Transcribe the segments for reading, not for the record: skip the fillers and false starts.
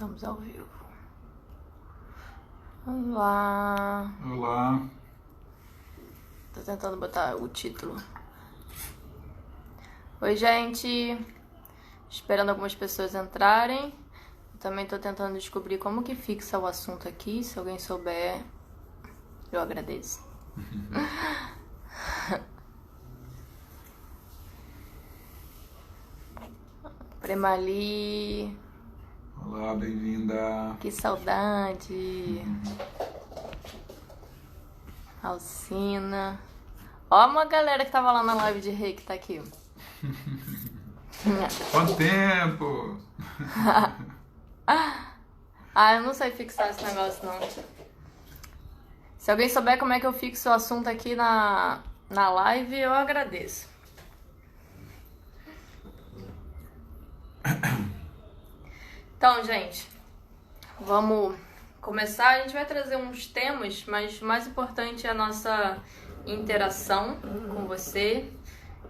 Estamos ao vivo. Olá. Olá. Tô tentando botar o título. Oi, gente. Esperando algumas pessoas entrarem. Também tô tentando descobrir como que fixa o assunto aqui. Se alguém souber, eu agradeço. Premali. Olá, bem-vinda. Que saudade. Alcina. Ó, uma galera que tava lá na live de rei que tá aqui. Quanto tempo? Eu não sei fixar esse negócio, não. Se alguém souber como é que eu fixo o assunto aqui na live, eu agradeço. Então, gente, vamos começar. A gente vai trazer uns temas, mas o mais importante é a nossa interação com você.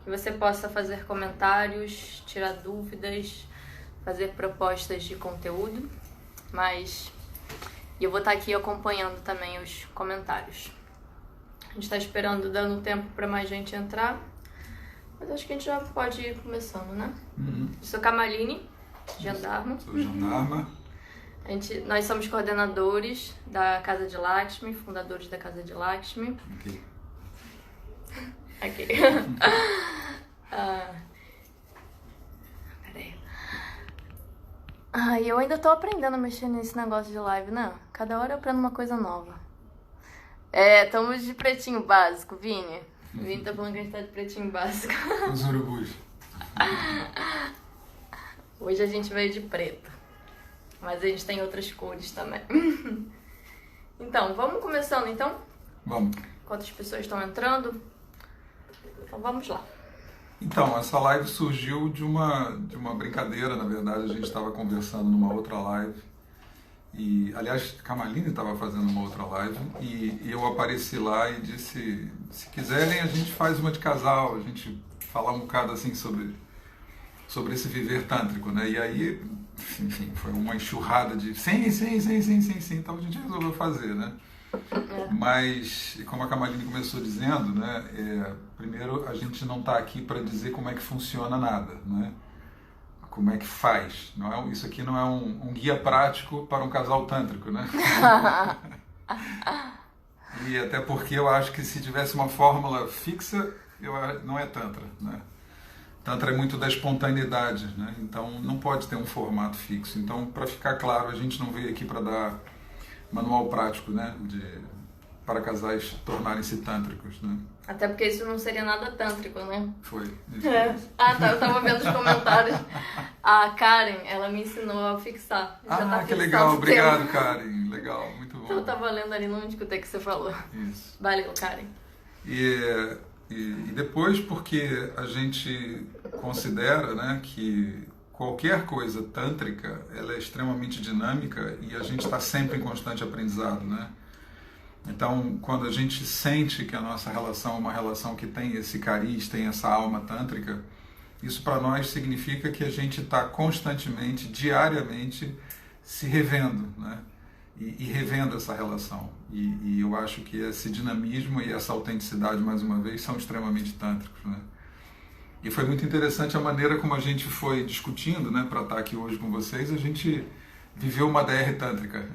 Que você possa fazer comentários, tirar dúvidas, fazer propostas de conteúdo. Mas eu vou estar aqui acompanhando também os comentários. A gente está esperando, dando tempo para mais gente entrar. Mas acho que a gente já pode ir começando, né? Eu sou Kamaline, gendarma. Sou gendarma. Nós somos coordenadores da Casa de Lakshmi, fundadores da Casa de Lakshmi. Aqui. Peraí. Eu ainda tô aprendendo a mexer nesse negócio de live, né? Cada hora eu aprendo uma coisa nova. Estamos de pretinho básico, Vini. Vini tá falando que a gente tá de pretinho básico. Os urubus. Hoje a gente veio de preto. Mas a gente tem outras cores também. Então, vamos começando então? Vamos. Enquanto as pessoas estão entrando. Então vamos lá. Então, essa live surgiu de uma brincadeira, na verdade. A gente estava conversando numa outra live. E, aliás, a Kamaline estava fazendo uma outra live. E eu apareci lá e disse, se quiserem a gente faz uma de casal. A gente falar um bocado assim sobre esse viver tântrico, né? E aí, enfim, foi uma enxurrada de sim. Então a gente resolveu fazer, né? Mas, como a Kamaline começou dizendo, né? Primeiro, a gente não está aqui para dizer como é que funciona nada, né? Como é que faz. Isso aqui não é um guia prático para um casal tântrico, né? E até porque eu acho que se tivesse uma fórmula fixa, não é Tantra, né? Tantra é muito da espontaneidade, né? Então não pode ter um formato fixo. Então, para ficar claro, a gente não veio aqui para dar manual prático, né? Para casais tornarem-se tântricos, né? Até porque isso não seria nada tântrico, né? Foi. Tá, eu tava vendo os comentários. A Karen, ela me ensinou a fixar. Que legal, obrigado, Karen. Legal, muito bom. Eu tava lendo ali, não escutei o que você falou. Isso. Valeu, Karen. E depois, porque a gente considera, né, que qualquer coisa tântrica ela é extremamente dinâmica e a gente está sempre em constante aprendizado, né? Então, quando a gente sente que a nossa relação é uma relação que tem esse cariz, tem essa alma tântrica, isso para nós significa que a gente está constantemente, diariamente, se revendo, né? E revendo essa relação. E eu acho que esse dinamismo e essa autenticidade, mais uma vez, são extremamente tântricos, né? E foi muito interessante a maneira como a gente foi discutindo, né, para estar aqui hoje com vocês. A gente viveu uma DR tântrica.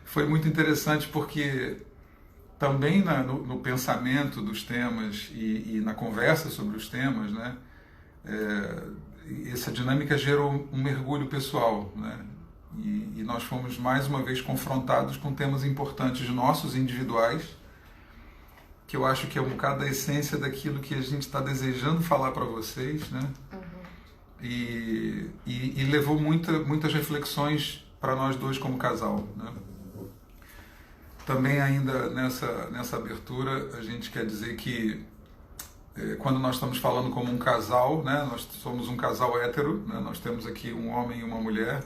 Foi muito interessante porque também no pensamento dos temas e na conversa sobre os temas, né, essa dinâmica gerou um mergulho pessoal, né? E nós fomos mais uma vez confrontados com temas importantes nossos, individuais, que eu acho que é um bocado da essência daquilo que a gente está desejando falar para vocês, né? E levou muitas reflexões para nós dois como casal, né? Também ainda nessa abertura a gente quer dizer que quando nós estamos falando como um casal, né? Nós somos um casal hétero, né? Nós temos aqui um homem e uma mulher.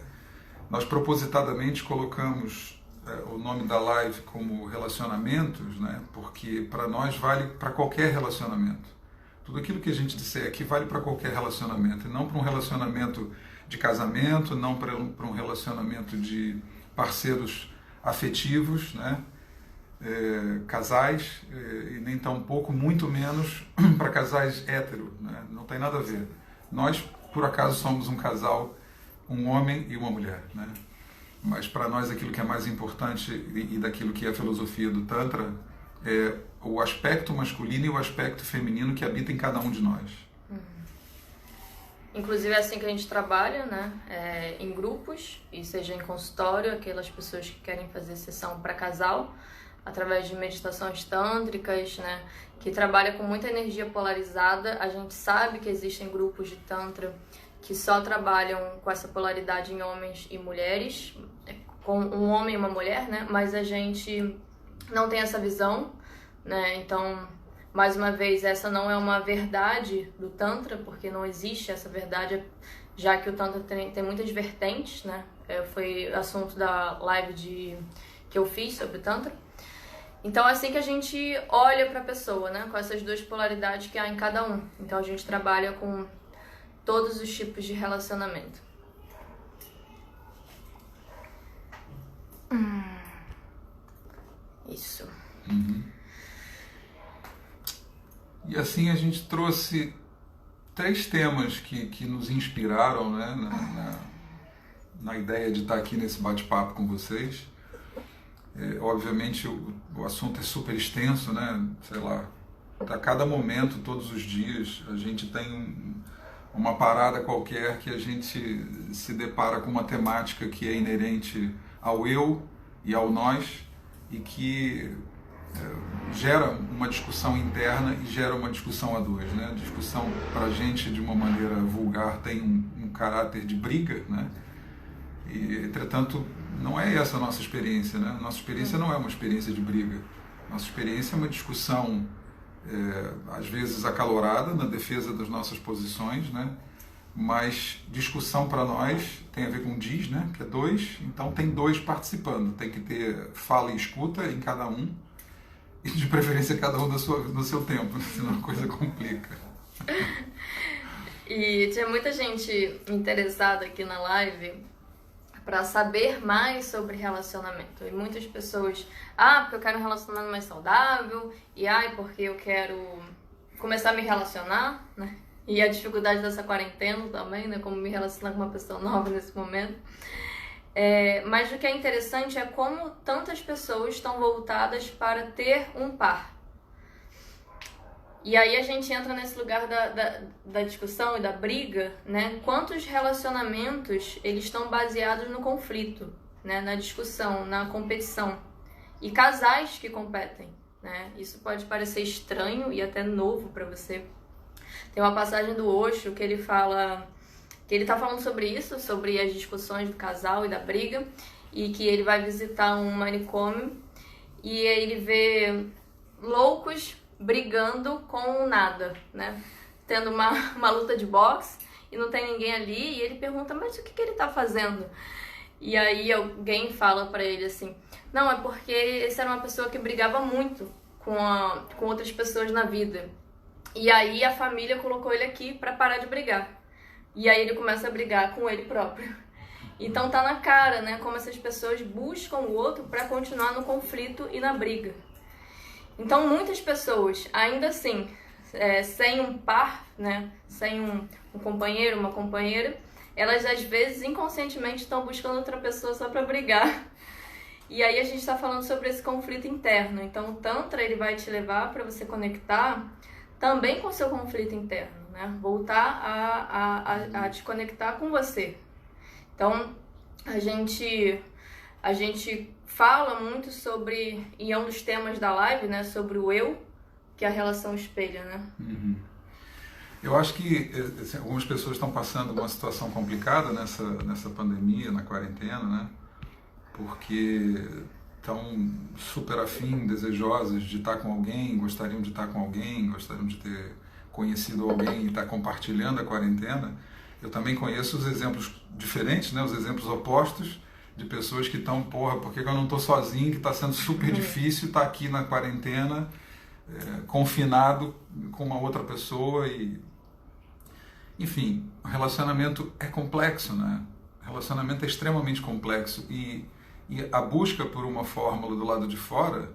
Nós propositadamente colocamos o nome da live como relacionamentos, né? Porque para nós vale para qualquer relacionamento. Tudo aquilo que a gente disser aqui vale para qualquer relacionamento, e não para um relacionamento de casamento, não para um relacionamento de parceiros afetivos, né? Casais, e nem tampouco, muito menos, para casais héteros, né? Não tem nada a ver. Nós, por acaso, somos um casal, um homem e uma mulher, né? Mas para nós aquilo que é mais importante e daquilo que é a filosofia do Tantra é o aspecto masculino e o aspecto feminino que habita em cada um de nós. Inclusive é assim que a gente trabalha, né? Em grupos, e seja em consultório, aquelas pessoas que querem fazer sessão para casal, através de meditações tântricas, né? Que trabalha com muita energia polarizada. A gente sabe que existem grupos de Tantra que só trabalham com essa polaridade em homens e mulheres, com um homem e uma mulher, né? Mas a gente não tem essa visão, né? Então, mais uma vez, essa não é uma verdade do Tantra, porque não existe essa verdade, já que o Tantra tem muitas vertentes, né? Foi assunto da live que eu fiz sobre o Tantra. Então, é assim que a gente olha para a pessoa, né? Com essas duas polaridades que há em cada um. Então, a gente trabalha com todos os tipos de relacionamento. Isso. Uhum. E assim a gente trouxe 3 temas que nos inspiraram, né, na ideia de estar aqui nesse bate-papo com vocês. Obviamente o assunto é super extenso, né? Sei lá, a cada momento, todos os dias, a gente tem uma parada qualquer que a gente se depara com uma temática que é inerente ao eu e ao nós e que gera uma discussão interna e gera uma discussão a dois, né? A discussão, para a gente, de uma maneira vulgar, tem um caráter de briga, né? E, entretanto, não é essa a nossa experiência, né? Nossa experiência não é uma experiência de briga. Nossa experiência é uma discussão, às vezes acalorada, na defesa das nossas posições, né? Mas discussão para nós tem a ver com diz, né? Que é 2, então tem 2 participando. Tem que ter fala e escuta em cada um, e de preferência cada um no seu tempo, senão a coisa complica. E tinha muita gente interessada aqui na live para saber mais sobre relacionamento. E muitas pessoas, porque eu quero um relacionamento mais saudável, e porque eu quero começar a me relacionar, né? E a dificuldade dessa quarentena também, né? Como me relacionar com uma pessoa nova nesse momento. Mas o que é interessante é como tantas pessoas estão voltadas para ter um par. E aí a gente entra nesse lugar da discussão e da briga, né? Quantos relacionamentos eles estão baseados no conflito, né? Na discussão, na competição. E casais que competem, né? Isso pode parecer estranho e até novo para você. Tem uma passagem do Osho que ele fala, que ele tá falando sobre isso, sobre as discussões do casal e da briga, e que ele vai visitar um manicômio e ele vê loucos brigando com nada, né? Tendo uma luta de boxe e não tem ninguém ali, e ele pergunta, mas o que ele tá fazendo? E aí alguém fala pra ele assim, não, é porque esse era uma pessoa que brigava muito com outras pessoas na vida. E aí a família colocou ele aqui pra parar de brigar. E aí ele começa a brigar com ele próprio. Então tá na cara, né? Como essas pessoas buscam o outro pra continuar no conflito e na briga. Então muitas pessoas, ainda assim, sem um par, né? Sem um companheiro, uma companheira, elas às vezes inconscientemente estão buscando outra pessoa só pra brigar. E aí a gente tá falando sobre esse conflito interno. Então o Tantra, ele vai te levar pra você conectar também com o seu conflito interno, né? Voltar a te conectar com você. Então, a gente fala muito sobre, e é um dos temas da live, né? Sobre o eu, que é a relação espelha, né? Uhum. Eu acho que assim, algumas pessoas estão passando uma situação complicada nessa pandemia, na quarentena, né? Porque estão super afim, desejosas de estar com alguém, gostariam de estar com alguém, gostariam de ter conhecido alguém e estar compartilhando a quarentena. Eu também conheço os exemplos diferentes, né? Os exemplos opostos de pessoas que estão, porque eu não estou sozinho, que está sendo super difícil estar aqui na quarentena, confinado com uma outra pessoa. Enfim, o relacionamento é complexo, né? O relacionamento é extremamente complexo e a busca por uma fórmula do lado de fora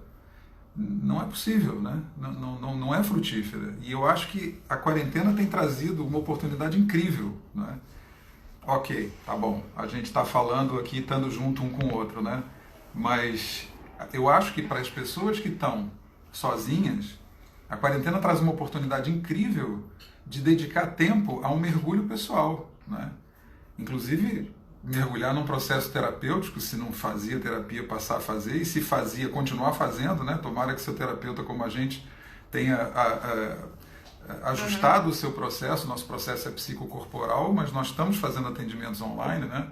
não é possível, né? Não é frutífera. E eu acho que a quarentena tem trazido uma oportunidade incrível, né? Ok, tá bom, a gente está falando aqui, estando junto um com o outro, né? Mas eu acho que para as pessoas que estão sozinhas, a quarentena traz uma oportunidade incrível de dedicar tempo a um mergulho pessoal, né? Inclusive, mergulhar num processo terapêutico, se não fazia terapia, passar a fazer, e se fazia, continuar fazendo, né? Tomara que seu terapeuta, como a gente, tenha ajustado o seu processo. Nosso processo é psicocorporal, mas nós estamos fazendo atendimentos online, né?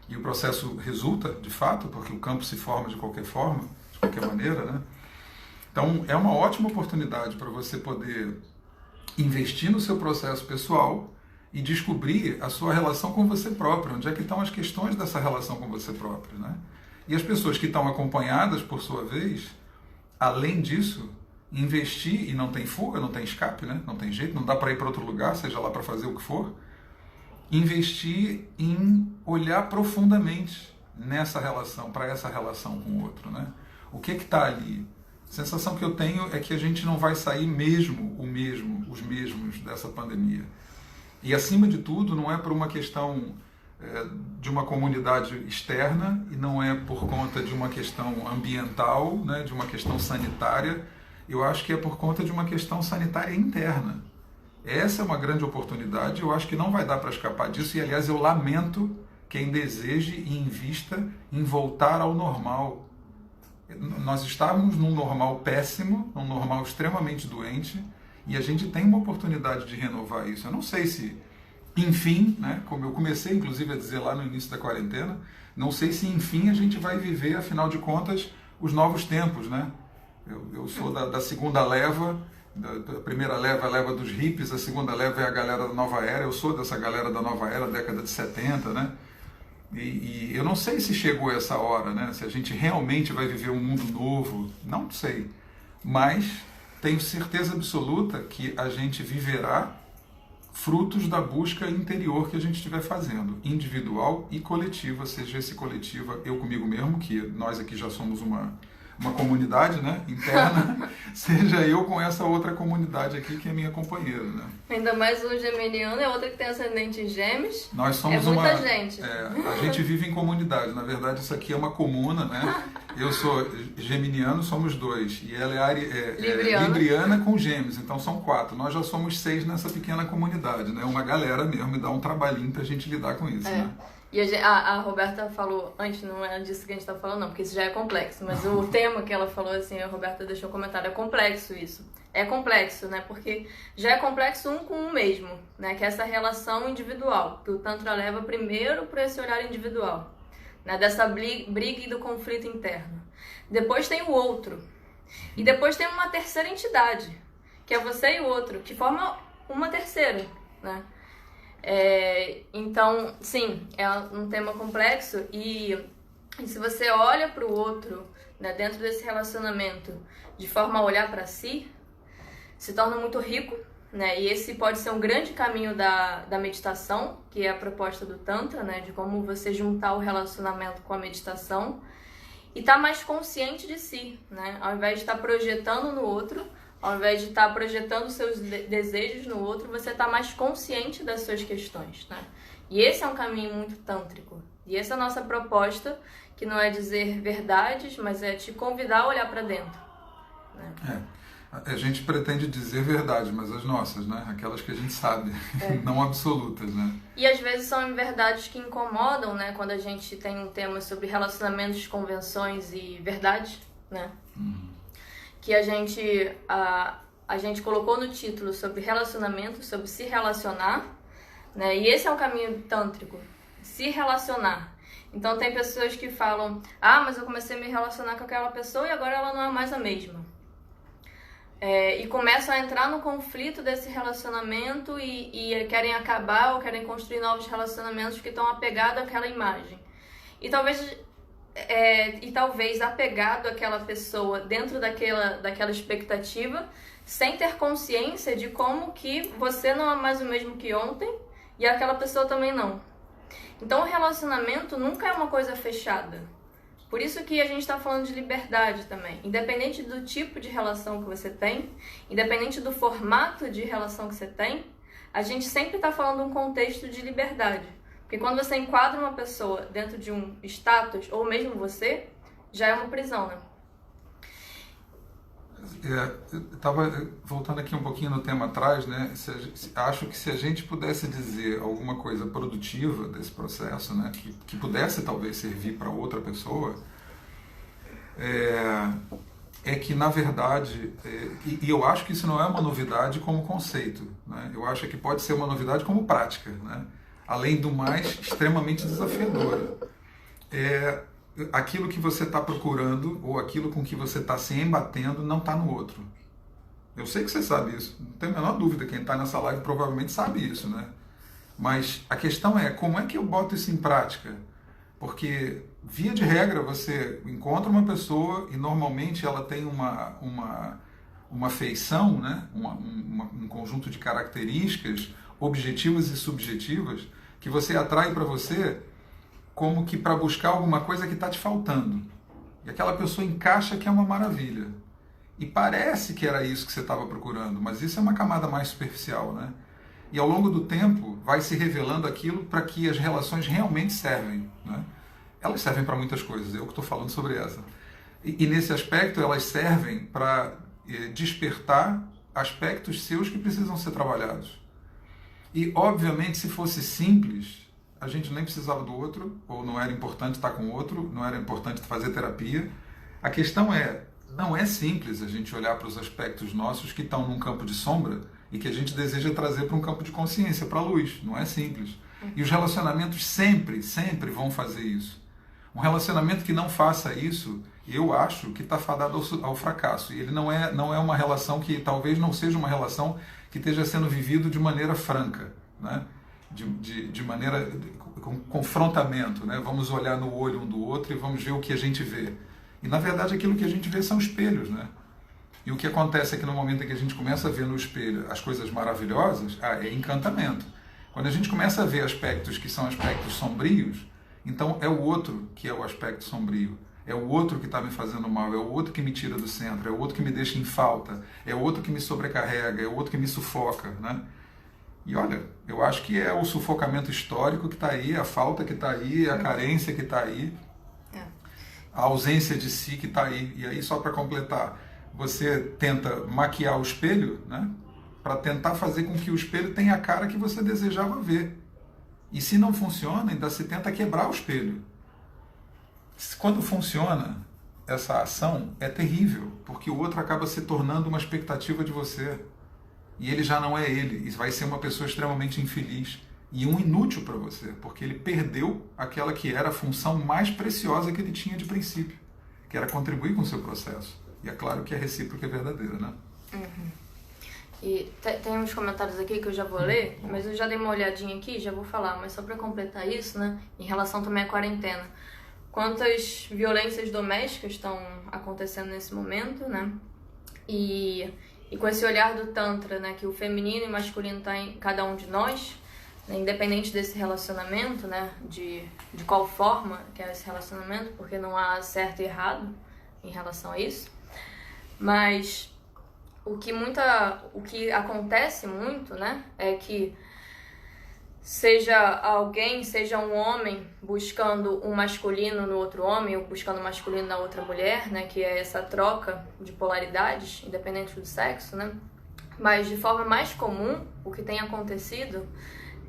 E o processo resulta, de fato, porque o campo se forma de qualquer forma, de qualquer maneira, né? Então, é uma ótima oportunidade para você poder investir no seu processo pessoal e descobrir a sua relação com você próprio, onde é que estão as questões dessa relação com você próprio, né? E as pessoas que estão acompanhadas, por sua vez, além disso, investir, e não tem fuga, não tem escape, né? Não tem jeito, não dá para ir para outro lugar, seja lá para fazer o que for, investir em olhar profundamente nessa relação, para essa relação com o outro, né? O que está ali? A sensação que eu tenho é que a gente não vai sair os mesmos dessa pandemia. E, acima de tudo, não é por uma questão de uma comunidade externa e não é por conta de uma questão ambiental, né, de uma questão sanitária. Eu acho que é por conta de uma questão sanitária interna. Essa é uma grande oportunidade, eu acho que não vai dar para escapar disso e, aliás, eu lamento quem deseje e invista em voltar ao normal. Nós estávamos num normal péssimo, num normal extremamente doente, e a gente tem uma oportunidade de renovar isso. Eu não sei se, enfim, né, como eu comecei inclusive a dizer lá no início da quarentena, não sei se enfim a gente vai viver, afinal de contas, os novos tempos, né? Eu sou da segunda leva, da primeira leva é a leva dos hippies, a segunda leva é a galera da nova era, eu sou dessa galera da nova era, década de 70, né? E eu não sei se chegou essa hora, né? Se a gente realmente vai viver um mundo novo, não sei. Mas tenho certeza absoluta que a gente viverá frutos da busca interior que a gente estiver fazendo, individual e coletiva, seja esse coletiva eu comigo mesmo, que nós aqui já somos uma comunidade, né, interna, seja eu com essa outra comunidade aqui que é minha companheira, né? Ainda mais um geminiano e outra que tem ascendente em Gêmeos. Nós somos muita gente. A gente vive em comunidade. Na verdade, isso aqui é uma comuna, né? Eu sou geminiano, somos 2. E ela é libriana com gêmeos, então são 4. Nós já somos 6 nessa pequena comunidade, né? Uma galera mesmo, e dá um trabalhinho pra gente lidar com isso, né? E a Roberta falou, antes não é disso que a gente tá falando não, porque isso já é complexo, mas o tema que ela falou assim, a Roberta deixou um comentário, é complexo isso. É complexo, né, porque já é complexo um com um mesmo, né, que é essa relação individual, que o Tantra leva primeiro para esse olhar individual, né, dessa briga e do conflito interno. Depois tem o outro, e depois tem uma terceira entidade, que é você e o outro, que forma uma terceira, né. Então, sim, é um tema complexo e se você olha para o outro, né, dentro desse relacionamento de forma a olhar para si, se torna muito rico, né, e esse pode ser um grande caminho da meditação, que é a proposta do Tantra, né, de como você juntar o relacionamento com a meditação e estar mais consciente de si, né, ao invés de estar projetando no outro. Ao invés de estar projetando seus desejos no outro, você está mais consciente das suas questões, né? E esse é um caminho muito tântrico. E essa é a nossa proposta, que não é dizer verdades, mas é te convidar a olhar para dentro, né? A gente pretende dizer verdade, mas as nossas, né? Aquelas que a gente sabe, não absolutas, né? E às vezes são verdades que incomodam, né? Quando a gente tem um tema sobre relacionamentos, convenções e verdade, né? Que a gente colocou no título sobre relacionamento, sobre se relacionar, né? E esse é o caminho tântrico, se relacionar. Então tem pessoas que falam, mas eu comecei a me relacionar com aquela pessoa e agora ela não é mais a mesma. E começam a entrar no conflito desse relacionamento e querem acabar ou querem construir novos relacionamentos que estão apegados àquela imagem. E talvez apegado àquela pessoa dentro daquela expectativa, sem ter consciência de como que você não é mais o mesmo que ontem e aquela pessoa também não. Então o relacionamento nunca é uma coisa fechada. Por isso que a gente está falando de liberdade também. Independente do tipo de relação que você tem, independente do formato de relação que você tem, a gente sempre está falando de um contexto de liberdade. Porque quando você enquadra uma pessoa dentro de um status, ou mesmo você, já é uma prisão, né? Eu estava voltando aqui um pouquinho no tema atrás, né? Acho que se a gente pudesse dizer alguma coisa produtiva desse processo, né? Que pudesse talvez servir para outra pessoa, é que na verdade, e eu acho que isso não é uma novidade como conceito, né? Eu acho que pode ser uma novidade como prática, né? Além do mais, extremamente desafiadora. Aquilo que você está procurando ou aquilo com que você está se embatendo não está no outro. Eu sei que você sabe isso, não tem a menor dúvida, quem está nessa live provavelmente sabe isso, né? Mas a questão é, como é que eu boto isso em prática? Porque, via de regra, você encontra uma pessoa e normalmente ela tem uma feição, né? Um conjunto de características objetivas e subjetivas que você atrai para você como que para buscar alguma coisa que está te faltando. E aquela pessoa encaixa que é uma maravilha. E parece que era isso que você estava procurando, mas isso é uma camada mais superficial, né? E ao longo do tempo vai se revelando aquilo para que as relações realmente servem, né? Elas servem para muitas coisas, eu que estou falando sobre essa. E nesse aspecto elas servem para despertar aspectos seus que precisam ser trabalhados. E obviamente se fosse simples, a gente nem precisava do outro, ou não era importante estar com o outro, não era importante fazer terapia. A questão não é simples a gente olhar para os aspectos nossos que estão num campo de sombra e que a gente deseja trazer para um campo de consciência, para a luz. Não é simples. E os relacionamentos sempre, sempre vão fazer isso. Um relacionamento que não faça isso, eu acho que está fadado ao fracasso. E ele não é uma relação que talvez não seja uma relação que esteja sendo vivido de maneira franca, né? De maneira com confrontamento, né? Vamos olhar no olho um do outro e vamos ver o que a gente vê. E na verdade aquilo que a gente vê são espelhos, né? E o que acontece é que no momento em que a gente começa a ver no espelho as coisas maravilhosas, é encantamento. Quando a gente começa a ver aspectos que são aspectos sombrios, então é o outro que é o aspecto sombrio. É o outro que está me fazendo mal, é o outro que me tira do centro, é o outro que me deixa em falta, é o outro que me sobrecarrega, é o outro que me sufoca, né? E olha, eu acho que é o sufocamento histórico que está aí, a falta que está aí, a carência que está aí, a ausência de si que está aí. E aí, só para completar, você tenta maquiar o espelho, né, para tentar fazer com que o espelho tenha a cara que você desejava ver. E se não funciona, ainda se tenta quebrar o espelho. Quando funciona, essa ação é terrível, porque o outro acaba se tornando uma expectativa de você. E ele já não é ele, e vai ser uma pessoa extremamente infeliz e um inútil para você, porque ele perdeu aquela que era a função mais preciosa que ele tinha de princípio, que era contribuir com o seu processo. E é claro que a recíproca é verdadeira, né? Uhum. E tem uns comentários aqui que eu já vou ler, mas eu já dei uma olhadinha aqui, já vou falar, mas só para completar isso, né, em relação também à quarentena. Quantas violências domésticas estão acontecendo nesse momento, né? E com esse olhar do Tantra, né, que o feminino e o masculino está em cada um de nós, né, independente desse relacionamento, né, de qual forma que é esse relacionamento, porque não há certo e errado em relação a isso. Mas o que acontece muito, né, é que seja um homem buscando um masculino no outro homem ou buscando um masculino na outra mulher, né, que é essa troca de polaridades, independente do sexo, né? Mas de forma mais comum, o que tem acontecido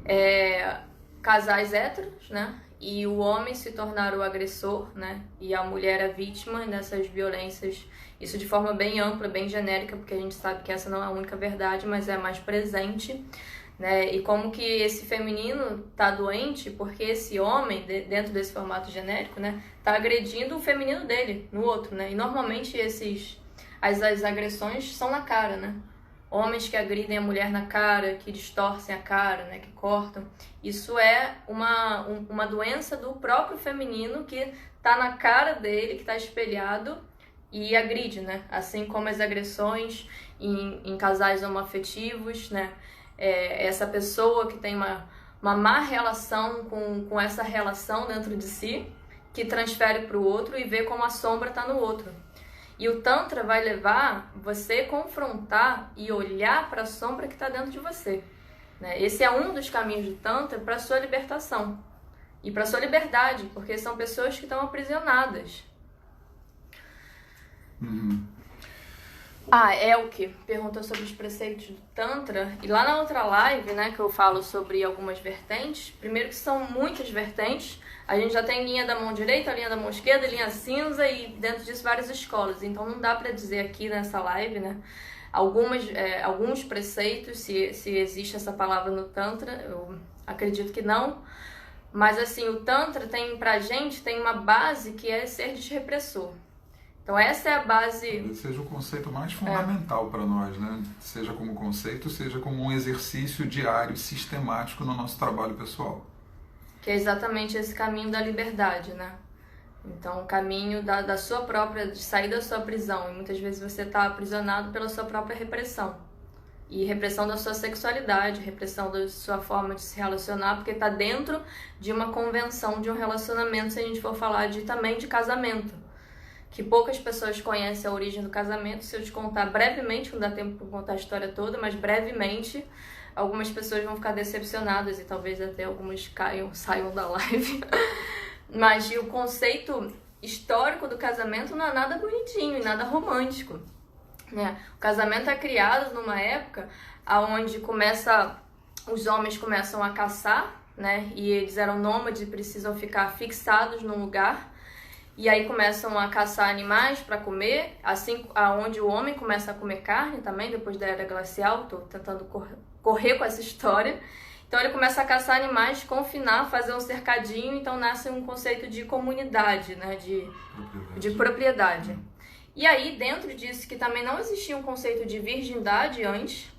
é casais héteros, né, e o homem se tornar o agressor, né, e a mulher a vítima dessas violências. Isso de forma bem ampla, bem genérica, porque a gente sabe que essa não é a única verdade, mas é a mais presente, né? E como que esse feminino tá doente porque esse homem, dentro desse formato genérico, né, tá agredindo o feminino dele no outro, né? E normalmente as agressões são na cara, né? Homens que agridem a mulher na cara, que distorcem a cara, né, que cortam. Isso é uma doença do próprio feminino que tá na cara dele, que tá espelhado e agride, né? Assim como as agressões em casais homoafetivos, né? Essa pessoa que tem uma uma má relação com essa relação dentro de si, que transfere para o outro e vê como a sombra está no outro. E o Tantra vai levar você a confrontar e olhar para a sombra que está dentro de você. Né? Esse é um dos caminhos do Tantra para a sua libertação e para a sua liberdade, porque são pessoas que estão aprisionadas. Elke perguntou sobre os preceitos do Tantra, e lá na outra live, né, que eu falo sobre algumas vertentes, primeiro que são muitas vertentes, a gente já tem linha da mão direita, linha da mão esquerda, linha cinza e dentro disso várias escolas, então não dá para dizer aqui nessa live, né, alguns preceitos, se existe essa palavra no Tantra, eu acredito que não, mas assim, o Tantra tem pra gente, tem uma base que é ser desrepressor. Então essa é a base... Talvez seja o conceito mais fundamental para nós, né? Seja como conceito, seja como um exercício diário, sistemático no nosso trabalho pessoal. Que é exatamente esse caminho da liberdade, né? Então o caminho da sua própria, de sair da sua prisão. E muitas vezes você está aprisionado pela sua própria repressão. E repressão da sua sexualidade, repressão da sua forma de se relacionar, porque está dentro de uma convenção, de um relacionamento, se a gente for falar também de casamento. Que poucas pessoas conhecem a origem do casamento. Se eu te contar brevemente, não dá tempo para contar a história toda, mas brevemente, algumas pessoas vão ficar decepcionadas e talvez até algumas saiam da live. Mas o conceito histórico do casamento não é nada bonitinho e nada romântico. Né? O casamento é criado numa época onde os homens começam a caçar, né? E eles eram nômades e precisam ficar fixados num lugar. E aí começam a caçar animais para comer, assim aonde o homem começa a comer carne também, depois da Era Glacial. Estou tentando correr com essa história. Então ele começa a caçar animais, confinar, fazer um cercadinho, então nasce um conceito de comunidade, né? de propriedade. E aí dentro disso, que também não existia um conceito de virgindade antes,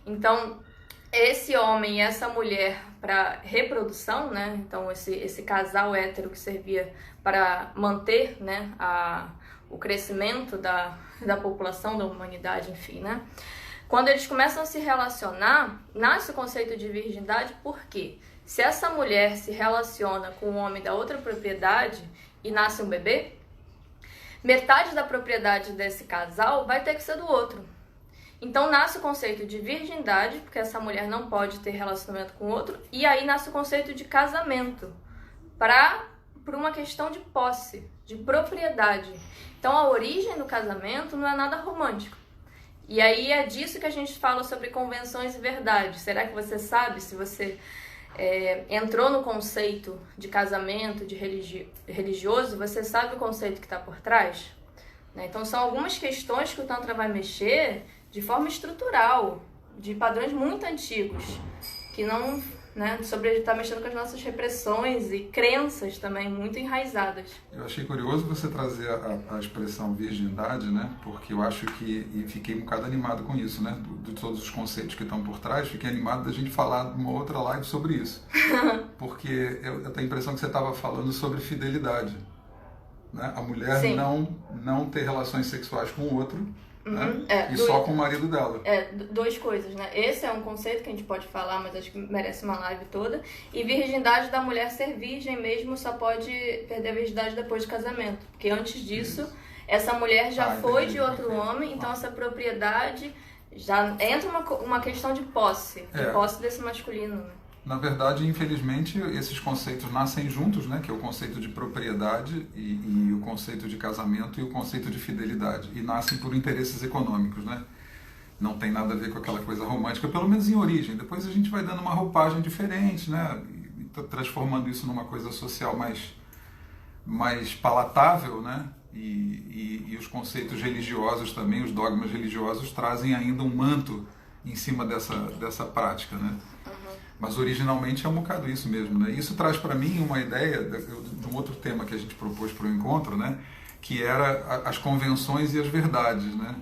então esse homem e essa mulher para reprodução, né? Então esse casal hétero que servia para manter, né, o crescimento da população, da humanidade, enfim, né? Quando eles começam a se relacionar, nasce o conceito de virgindade, porque se essa mulher se relaciona com o homem da outra propriedade e nasce um bebê, metade da propriedade desse casal vai ter que ser do outro. Então nasce o conceito de virgindade, porque essa mulher não pode ter relacionamento com o outro, e aí nasce o conceito de casamento, por uma questão de posse, de propriedade. Então a origem do casamento não é nada romântico. E aí é disso que a gente fala sobre convenções e verdades. Será que você sabe, se você entrou no conceito de casamento, de religioso, você sabe o conceito que está por trás? Né? Então são algumas questões que o Tantra vai mexer de forma estrutural, de padrões muito antigos, que não, né, está mexendo com as nossas repressões e crenças também muito enraizadas. Eu achei curioso você trazer a expressão virgindade, né, porque eu acho que, e fiquei um bocado animado com isso, né, de todos os conceitos que estão por trás, fiquei animado da gente falar numa outra live sobre isso, porque eu tenho a impressão que você estava falando sobre fidelidade, né, a mulher não ter relações sexuais com o outro, né? Só com o marido dela. Duas coisas, né? Esse é um conceito que a gente pode falar, mas acho que merece uma live toda. E virgindade da mulher ser virgem mesmo, só pode perder a virgindade depois do casamento. Porque antes disso, essa mulher já foi de outro homem, então essa propriedade já entra uma questão de posse desse masculino. Né? Na verdade, infelizmente, esses conceitos nascem juntos, né? Que é o conceito de propriedade e o conceito de casamento e o conceito de fidelidade. E nascem por interesses econômicos, né? Não tem nada a ver com aquela coisa romântica, pelo menos em origem. Depois a gente vai dando uma roupagem diferente, né? E transformando isso numa coisa social mais palatável, né? E os conceitos religiosos também, os dogmas religiosos, trazem ainda um manto em cima dessa prática, né? Mas originalmente é um bocado isso mesmo, né? Isso traz para mim uma ideia de um outro tema que a gente propôs para o encontro, né? Que era as convenções e as verdades, né?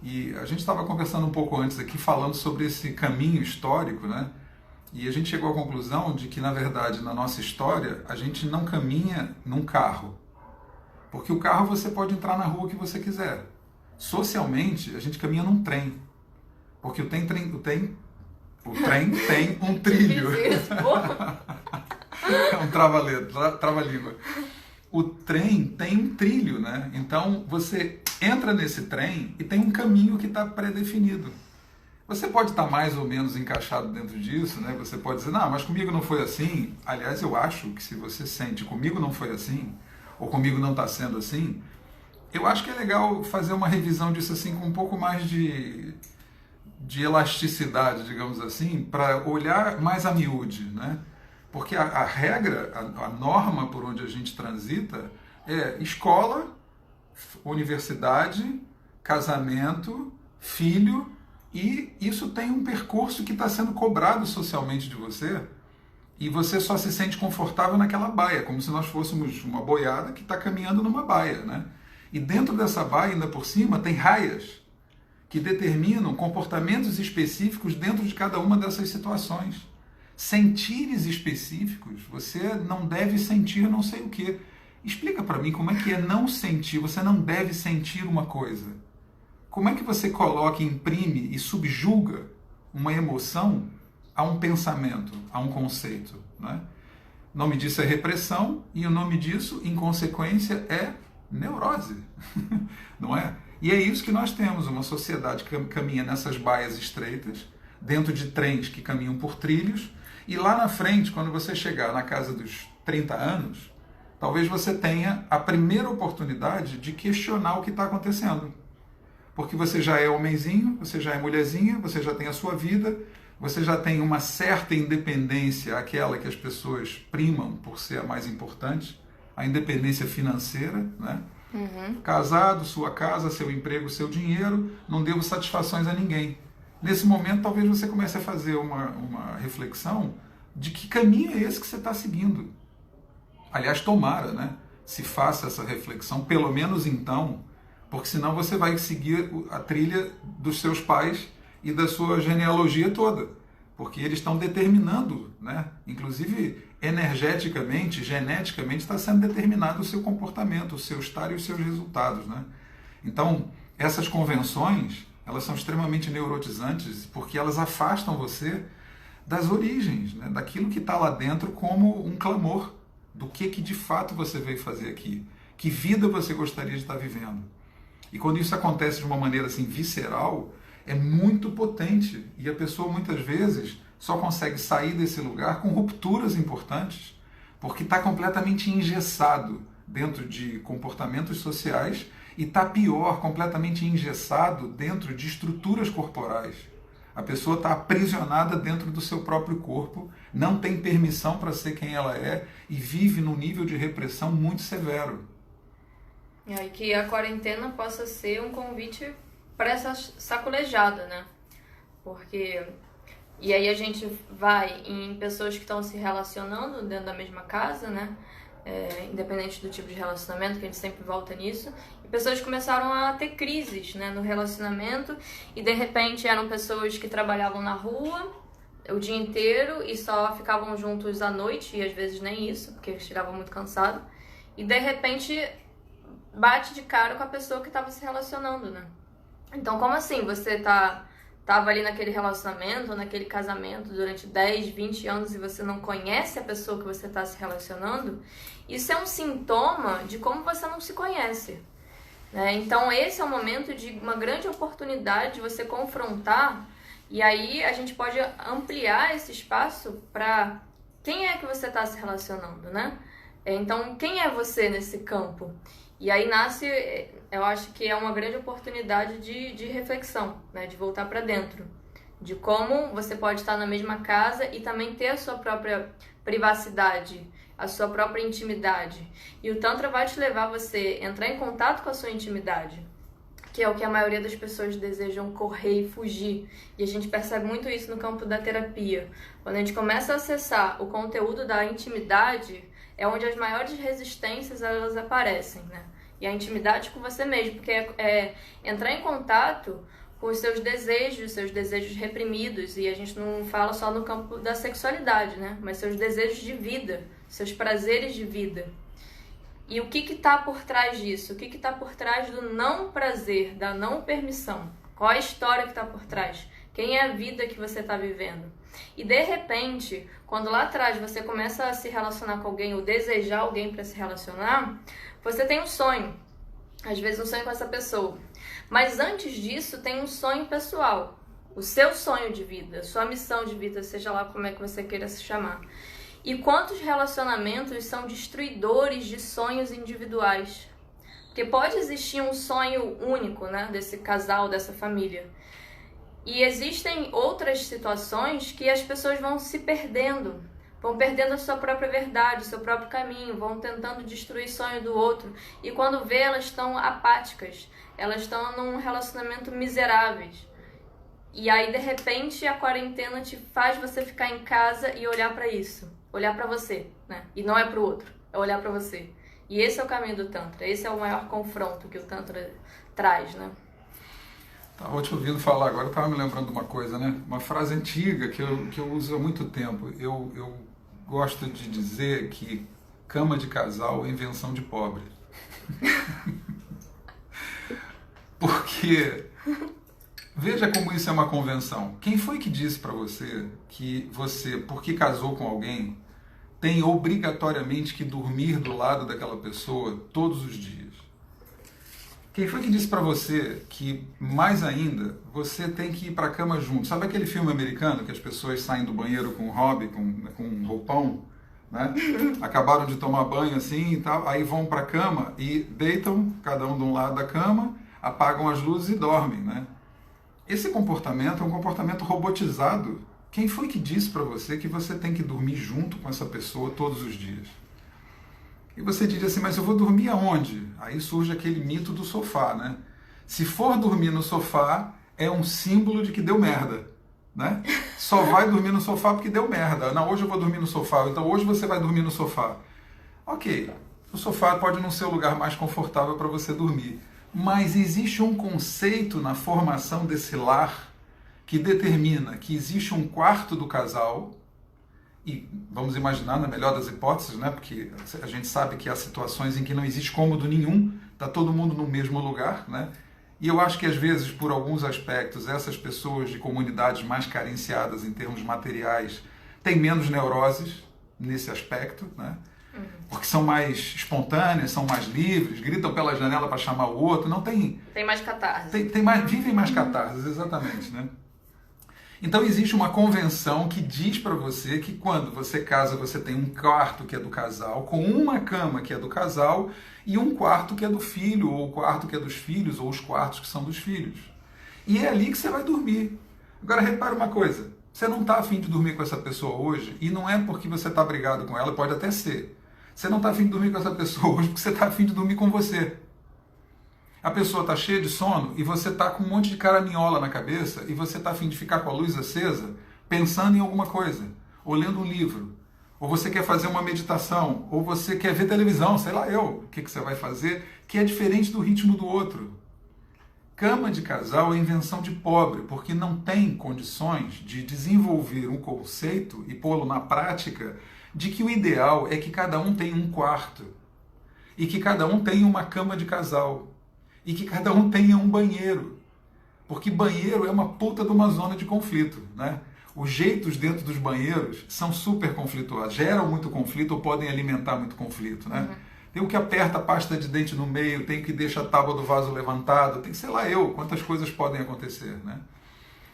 E a gente estava conversando um pouco antes aqui, falando sobre esse caminho histórico, né? E a gente chegou à conclusão de que, na verdade, na nossa história, a gente não caminha num carro. Porque o carro você pode entrar na rua que você quiser. Socialmente, a gente caminha num trem. Porque O trem tem um trilho. É um trava-língua. O trem tem um trilho, né? Então você entra nesse trem e tem um caminho que está pré-definido. Você pode estar mais ou menos encaixado dentro disso, né? Você pode dizer, não, mas comigo não foi assim. Aliás, eu acho que se você sente comigo não foi assim, ou comigo não está sendo assim, eu acho que é legal fazer uma revisão disso assim com um pouco mais de elasticidade, digamos assim, para olhar mais a miúde, né? Porque a regra, a norma por onde a gente transita é escola, universidade, casamento, filho, e isso tem um percurso que está sendo cobrado socialmente de você, e você só se sente confortável naquela baia, como se nós fôssemos uma boiada que está caminhando numa baia, né? E dentro dessa baia, ainda por cima, tem raias que determinam comportamentos específicos dentro de cada uma dessas situações. Sentires específicos, você não deve sentir não sei o quê. Explica para mim como é que é não sentir, você não deve sentir uma coisa. Como é que você coloca, imprime e subjuga uma emoção a um pensamento, a um conceito, né? O nome disso é repressão e o nome disso, em consequência, é neurose, não é? E é isso que nós temos, uma sociedade que caminha nessas baias estreitas, dentro de trens que caminham por trilhos, e lá na frente, quando você chegar na casa dos 30 anos, talvez você tenha a primeira oportunidade de questionar o que está acontecendo. Porque você já é homenzinho, você já é mulherzinha, você já tem a sua vida, você já tem uma certa independência, aquela que as pessoas primam por ser a mais importante, a independência financeira, né? Uhum. Casado, sua casa, seu emprego, seu dinheiro, não devo satisfações a ninguém. Nesse momento, talvez você comece a fazer uma reflexão de que caminho é esse que você está seguindo. Aliás, tomara, né? Se faça essa reflexão, pelo menos então, porque senão você vai seguir a trilha dos seus pais e da sua genealogia toda, porque eles estão determinando, né? Inclusive energeticamente, geneticamente, está sendo determinado o seu comportamento, o seu estar e os seus resultados, né? Então, essas convenções, elas são extremamente neurotizantes porque elas afastam você das origens, né? Daquilo que está lá dentro como um clamor, do que de fato você veio fazer aqui, que vida você gostaria de estar vivendo. E quando isso acontece de uma maneira assim visceral, é muito potente e a pessoa muitas vezes só consegue sair desse lugar com rupturas importantes, porque está completamente engessado dentro de comportamentos sociais e está pior, completamente engessado dentro de estruturas corporais. A pessoa está aprisionada dentro do seu próprio corpo, não tem permissão para ser quem ela é e vive num nível de repressão muito severo. E aí que a quarentena possa ser um convite para essa sacolejada, né? Porque... E aí a gente vai em pessoas que estão se relacionando dentro da mesma casa, né? Independente do tipo de relacionamento, que a gente sempre volta nisso. E pessoas começaram a ter crises, né, no relacionamento. E de repente eram pessoas que trabalhavam na rua o dia inteiro e só ficavam juntos à noite. E às vezes nem isso, porque chegavam muito cansados. E de repente bate de cara com a pessoa que estava se relacionando, né? Então como assim você tava ali naquele relacionamento, naquele casamento durante 10, 20 anos e você não conhece a pessoa que você está se relacionando? Isso é um sintoma de como você não se conhece, né? Então esse é o momento de uma grande oportunidade de você confrontar, e aí a gente pode ampliar esse espaço para quem é que você está se relacionando, né? Então quem é você nesse campo? E aí nasce, eu acho que é uma grande oportunidade de reflexão, né? De voltar para dentro, de como você pode estar na mesma casa e também ter a sua própria privacidade, a sua própria intimidade. E o Tantra vai te levar a você entrar em contato com a sua intimidade, que é o que a maioria das pessoas desejam correr e fugir. E a gente percebe muito isso no campo da terapia. Quando a gente começa a acessar o conteúdo da intimidade, é onde as maiores resistências elas aparecem, né? E a intimidade com você mesmo, porque é entrar em contato com os seus desejos reprimidos, e a gente não fala só no campo da sexualidade, né? Mas seus desejos de vida, seus prazeres de vida. E o que está por trás disso? O que está por trás do não prazer, da não permissão? Qual a história que está por trás? Quem é a vida que você está vivendo? E de repente, quando lá atrás você começa a se relacionar com alguém ou desejar alguém para se relacionar, você tem um sonho. Às vezes um sonho com essa pessoa. Mas antes disso tem um sonho pessoal. O seu sonho de vida, sua missão de vida, seja lá como é que você queira se chamar. E quantos relacionamentos são destruidores de sonhos individuais? Porque pode existir um sonho único, né, desse casal, dessa família. E existem outras situações que as pessoas vão se perdendo, vão perdendo a sua própria verdade, o seu próprio caminho, vão tentando destruir o sonho do outro. E quando vê, elas estão apáticas, elas estão num relacionamento miseráveis. E aí, de repente, a quarentena te faz você ficar em casa e olhar para isso, olhar para você, né? E não é para o outro, é olhar para você. E esse é o caminho do Tantra, esse é o maior confronto que o Tantra traz, né? Estava te ouvindo falar agora, estava me lembrando de uma coisa, né? Uma frase antiga que eu uso há muito tempo. Eu gosto de dizer que cama de casal é invenção de pobre. Porque, veja como isso é uma convenção. Quem foi que disse para você que você, porque casou com alguém, tem obrigatoriamente que dormir do lado daquela pessoa todos os dias? Quem foi que disse para você que, mais ainda, você tem que ir para a cama junto? Sabe aquele filme americano que as pessoas saem do banheiro com um hobby, com um roupão, né? Acabaram de tomar banho assim e tal, aí vão para a cama e deitam, cada um de um lado da cama, apagam as luzes e dormem, né? Esse comportamento é um comportamento robotizado. Quem foi que disse para você que você tem que dormir junto com essa pessoa todos os dias? E você diz assim, mas eu vou dormir aonde? Aí surge aquele mito do sofá, né? Se for dormir no sofá, é um símbolo de que deu merda, né? Só vai dormir no sofá porque deu merda. Não, hoje eu vou dormir no sofá, então hoje você vai dormir no sofá. Ok, o sofá pode não ser o lugar mais confortável para você dormir, mas existe um conceito na formação desse lar que determina que existe um quarto do casal. E vamos imaginar, na melhor das hipóteses, né? Porque a gente sabe que há situações em que não existe cômodo nenhum, está todo mundo no mesmo lugar, né? E eu acho que às vezes, por alguns aspectos, essas pessoas de comunidades mais carenciadas em termos materiais têm menos neuroses nesse aspecto, né? Porque são mais espontâneas, são mais livres, gritam pela janela para chamar o outro, não tem... Tem mais catarse. Vivem mais catarses, exatamente, né? Então existe uma convenção que diz para você que quando você casa, você tem um quarto que é do casal, com uma cama que é do casal e um quarto que é do filho, ou o quarto que é dos filhos, ou os quartos que são dos filhos. E é ali que você vai dormir. Agora repara uma coisa, você não está afim de dormir com essa pessoa hoje, e não é porque você está brigado com ela, pode até ser. Você não está afim de dormir com essa pessoa hoje porque você está afim de dormir com você. A pessoa está cheia de sono e você está com um monte de caraminhola na cabeça e você está a fim de ficar com a luz acesa pensando em alguma coisa, ou lendo um livro, ou você quer fazer uma meditação, ou você quer ver televisão, sei lá eu, o que você vai fazer, que é diferente do ritmo do outro. Cama de casal é invenção de pobre, porque não tem condições de desenvolver um conceito e pô-lo na prática de que o ideal é que cada um tenha um quarto, e que cada um tenha uma cama de casal, e que cada um tenha um banheiro. Porque banheiro é uma puta de uma zona de conflito, né? Os jeitos dentro dos banheiros são super conflituosos, geram muito conflito ou podem alimentar muito conflito, né? Tem o que aperta a pasta de dente no meio, tem o que deixa a tábua do vaso levantada, tem sei lá quantas coisas podem acontecer, né?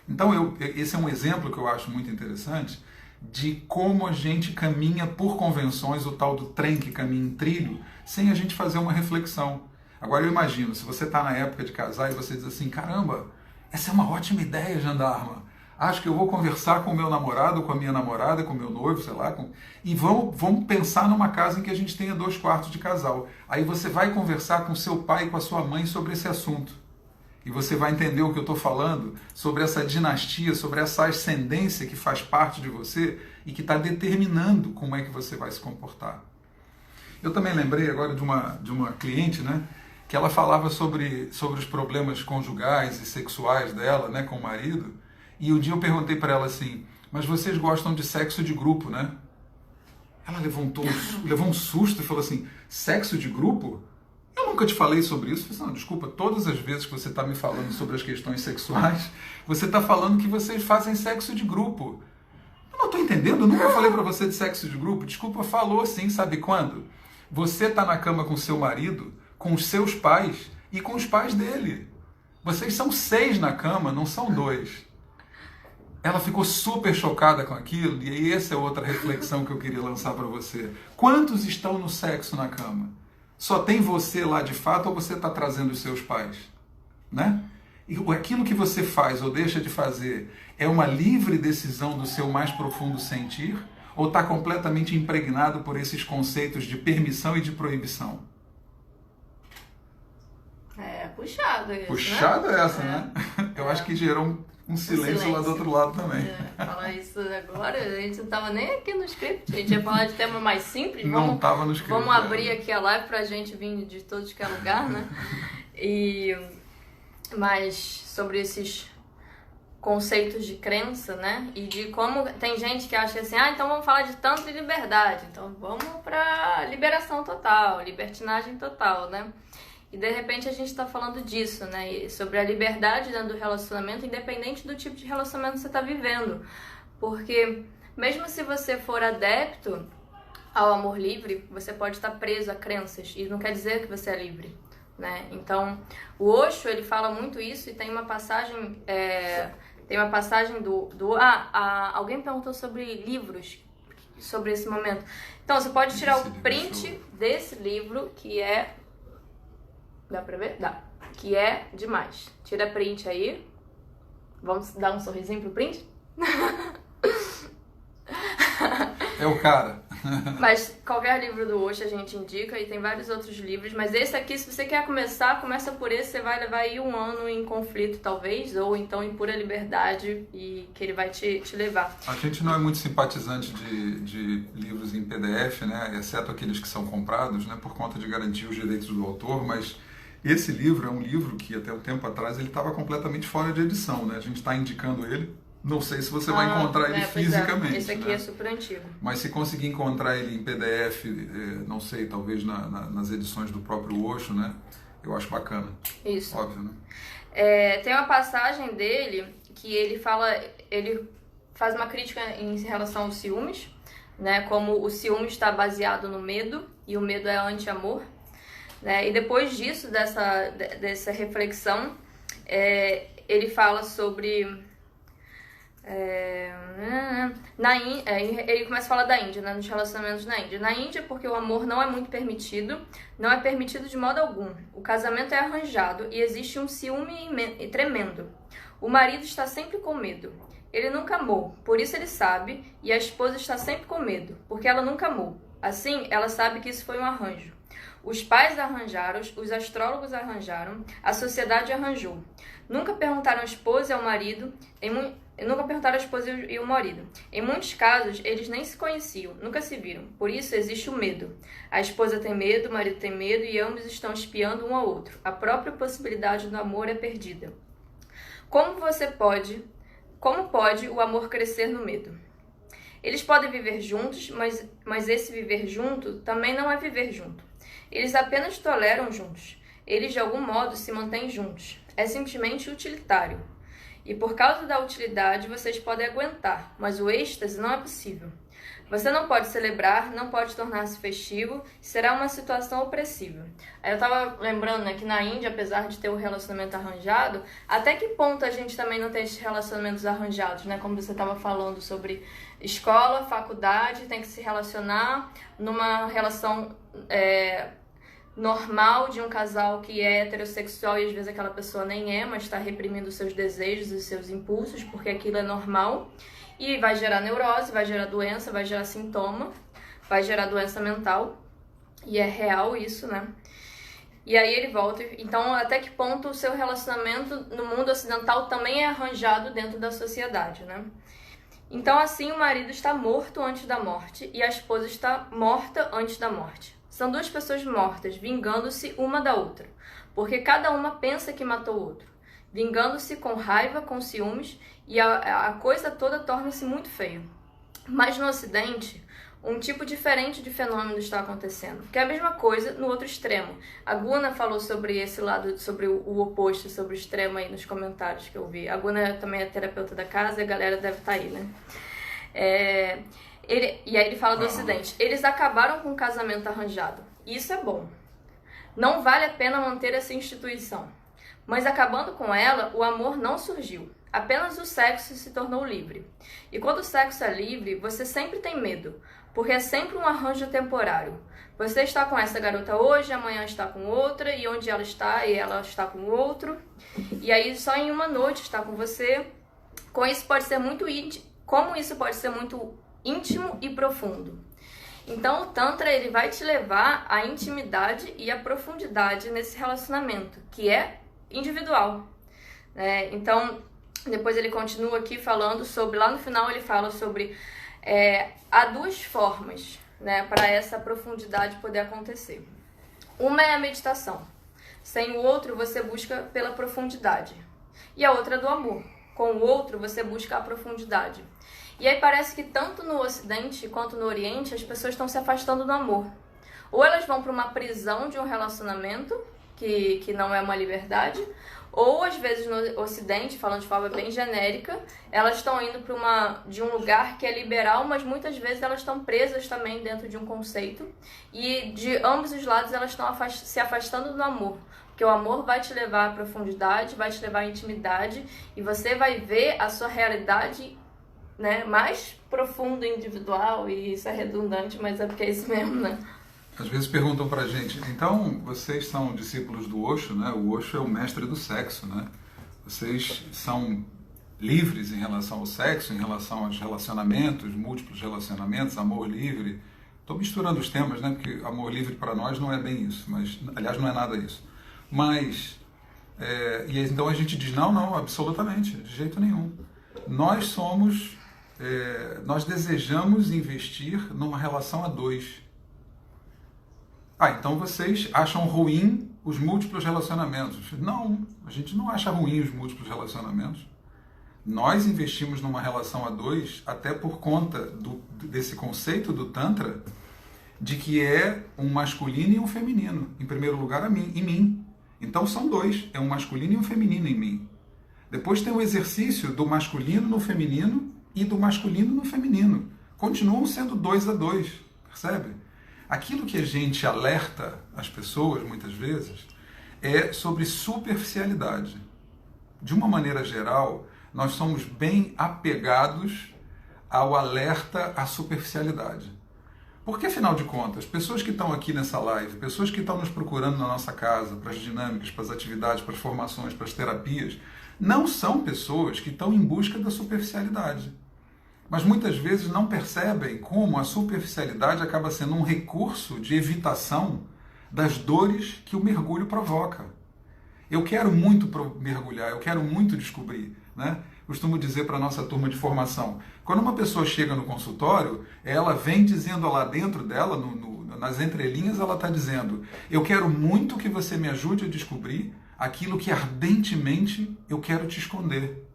Então esse é um exemplo que eu acho muito interessante de como a gente caminha por convenções, o tal do trem que caminha em trilho, sem a gente fazer uma reflexão. Agora eu imagino, se você está na época de casar e você diz assim, caramba, essa é uma ótima ideia, Jandarma. Acho que eu vou conversar com o meu namorado, com a minha namorada, com o meu noivo, sei lá, e vamos pensar numa casa em que a gente tenha 2 quartos de casal. Aí você vai conversar com seu pai e com a sua mãe sobre esse assunto. E você vai entender o que eu estou falando, sobre essa dinastia, sobre essa ascendência que faz parte de você e que está determinando como é que você vai se comportar. Eu também lembrei agora de uma cliente, né? Que ela falava sobre os problemas conjugais e sexuais dela, né, com o marido, e um dia eu perguntei para ela assim, mas vocês gostam de sexo de grupo, né? Ela levou um susto e falou assim, sexo de grupo? Eu nunca te falei sobre isso. Eu falei, não, desculpa, todas as vezes que você está me falando sobre as questões sexuais, você está falando que vocês fazem sexo de grupo. Eu não estou entendendo, eu nunca falei para você de sexo de grupo. Desculpa, falou sim, sabe quando? Você está na cama com seu marido, com os seus pais e com os pais dele. Vocês são 6 na cama, não são 2. Ela ficou super chocada com aquilo, e essa é outra reflexão que eu queria lançar para você. Quantos estão no sexo na cama? Só tem você lá de fato ou você está trazendo os seus pais? Né? E aquilo que você faz ou deixa de fazer é uma livre decisão do seu mais profundo sentir? Ou está completamente impregnado por esses conceitos de permissão e de proibição? É puxado isso, Puxada né? essa, né? Eu acho que gerou um silêncio lá do outro lado também. Falar isso agora, a gente não estava nem aqui no script, a gente ia falar de tema mais simples. Não estava no script. Vamos abrir aqui a live pra gente vir de todos que é lugar, né? Mas sobre esses conceitos de crença, né? E de como tem gente que acha assim, então vamos falar de tanto e liberdade, então vamos pra liberação total, libertinagem total, né? E de repente a gente está falando disso, né? E sobre a liberdade dentro do relacionamento, independente do tipo de relacionamento que você está vivendo. Porque mesmo se você for adepto ao amor livre, você pode estar preso a crenças. E não quer dizer que você é livre, né? Então, o Osho, ele fala muito isso e tem uma passagem... alguém perguntou sobre livros, sobre esse momento. Então, você pode tirar o print desse livro, que é... Dá pra ver? Dá. Que é demais. Tira print aí. Vamos dar um sorrisinho pro print? É o cara. Mas qualquer livro do Osho a gente indica e tem vários outros livros. Mas esse aqui, se você quer começar, começa por esse. Você vai levar aí 1 ano em conflito, talvez. Ou então em pura liberdade e que ele vai te levar. A gente não é muito simpatizante de livros em PDF, né? Exceto aqueles que são comprados, né? Por conta de garantir os direitos do autor, mas... Esse livro é um livro que até um tempo atrás ele estava completamente fora de edição, né? A gente está indicando ele. Não sei se você vai encontrar ele fisicamente. Esse aqui, né? É super antigo. Mas se conseguir encontrar ele em PDF, não sei, talvez nas edições do próprio Osho, né? Eu acho bacana. Isso. Óbvio, né? Tem uma passagem dele que ele faz uma crítica em relação aos ciúmes, né? Como o ciúme está baseado no medo e o medo é anti-amor. Né? E depois disso, dessa reflexão, ele fala sobre... ele começa a falar da Índia, né? Nos relacionamentos na Índia. Na Índia, porque o amor não é muito permitido, não é permitido de modo algum. O casamento é arranjado e existe um ciúme tremendo. O marido está sempre com medo. Ele nunca amou, por isso ele sabe, e a esposa está sempre com medo, porque ela nunca amou. Assim, ela sabe que isso foi um arranjo. Os pais arranjaram, os astrólogos arranjaram, a sociedade arranjou. Nunca perguntaram à esposa e ao marido, nunca perguntaram à esposa e ao marido. Em muitos casos, eles nem se conheciam, nunca se viram. Por isso existe o medo. A esposa tem medo, o marido tem medo e ambos estão espiando um ao outro. A própria possibilidade do amor é perdida. Como pode o amor crescer no medo? Eles podem viver juntos, mas esse viver junto também não é viver junto. Eles apenas toleram juntos. Eles, de algum modo, se mantêm juntos. É simplesmente utilitário. E por causa da utilidade, vocês podem aguentar, mas o êxtase não é possível. Você não pode celebrar, não pode tornar-se festivo, será uma situação opressiva. Aí eu tava lembrando, né, que na Índia, apesar de ter o relacionamento arranjado, até que ponto a gente também não tem esses relacionamentos arranjados, né? Como você tava falando sobre escola, faculdade, tem que se relacionar numa relação normal de um casal que é heterossexual e às vezes aquela pessoa nem é, mas está reprimindo seus desejos e seus impulsos, porque aquilo é normal. E vai gerar neurose, vai gerar doença, vai gerar sintoma, vai gerar doença mental. E é real isso, né? E aí ele volta. Então, até que ponto o seu relacionamento no mundo ocidental também é arranjado dentro da sociedade, né? Então, assim, o marido está morto antes da morte e a esposa está morta antes da morte. São 2 pessoas mortas, vingando-se uma da outra, porque cada uma pensa que matou o outro, vingando-se com raiva, com ciúmes, e a coisa toda torna-se muito feia. Mas no Ocidente, um tipo diferente de fenômeno está acontecendo, que é a mesma coisa no outro extremo. A Guna falou sobre esse lado, sobre o oposto, sobre o extremo aí nos comentários que eu vi. A Guna também é terapeuta da casa e a galera deve estar aí, né? E aí ele fala do Ocidente. Eles acabaram com o casamento arranjado. Isso é bom. Não vale a pena manter essa instituição. Mas acabando com ela, o amor não surgiu. Apenas o sexo se tornou livre. E quando o sexo é livre, você sempre tem medo, porque é sempre um arranjo temporário. Você está com essa garota hoje, amanhã está com outra, e onde ela está com outro. E aí só em uma noite está com você. Como isso pode ser muito íntimo e profundo. Então o Tantra ele vai te levar à intimidade e à profundidade nesse relacionamento, que é individual. Então depois ele continua aqui falando sobre, lá no final ele fala sobre há duas formas, né, para essa profundidade poder acontecer. Uma é a meditação. Sem o outro você busca pela profundidade. E a outra é do amor. Com o outro você busca a profundidade. E aí parece que tanto no Ocidente quanto no Oriente as pessoas estão se afastando do amor. Ou elas vão para uma prisão de um relacionamento que não é uma liberdade, ou às vezes no Ocidente, falando de forma bem genérica, elas estão indo de um lugar que é liberal, mas muitas vezes elas estão presas também dentro de um conceito. E de ambos os lados elas estão se afastando do amor. Porque o amor vai te levar à profundidade, vai te levar à intimidade, e você vai ver a sua realidade, né, mais profunda e individual, e isso é redundante, mas é porque é isso mesmo, né? Às vezes perguntam pra gente, então vocês são discípulos do Osho, né? O Osho é o mestre do sexo, né? Vocês são livres em relação ao sexo, em relação aos relacionamentos, múltiplos relacionamentos, amor livre. Estou misturando os temas, né? Porque amor livre para nós não é bem isso, mas aliás não é nada isso. Mas, e então a gente diz, não, absolutamente, de jeito nenhum. Nós desejamos investir numa relação a dois. Então vocês acham ruim os múltiplos relacionamentos. Não, a gente não acha ruim os múltiplos relacionamentos. Nós investimos numa relação a dois até por conta desse conceito do Tantra de que é um masculino e um feminino. Em primeiro lugar, em mim. Então são dois, é um masculino e um feminino em mim. Depois tem o exercício do masculino no feminino e do masculino no feminino. Continuam sendo 2 a 2, percebe? Aquilo que a gente alerta as pessoas, muitas vezes, é sobre superficialidade. De uma maneira geral, nós somos bem apegados ao alerta à superficialidade. Porque, afinal de contas, pessoas que estão aqui nessa live, pessoas que estão nos procurando na nossa casa, para as dinâmicas, para as atividades, para as formações, para as terapias, não são pessoas que estão em busca da superficialidade. Mas muitas vezes não percebem como a superficialidade acaba sendo um recurso de evitação das dores que o mergulho provoca. Eu quero muito mergulhar, eu quero muito descobrir, né? Costumo dizer para a nossa turma de formação, quando uma pessoa chega no consultório, ela vem dizendo lá dentro dela, nas entrelinhas, ela está dizendo, eu quero muito que você me ajude a descobrir aquilo que ardentemente eu quero te esconder.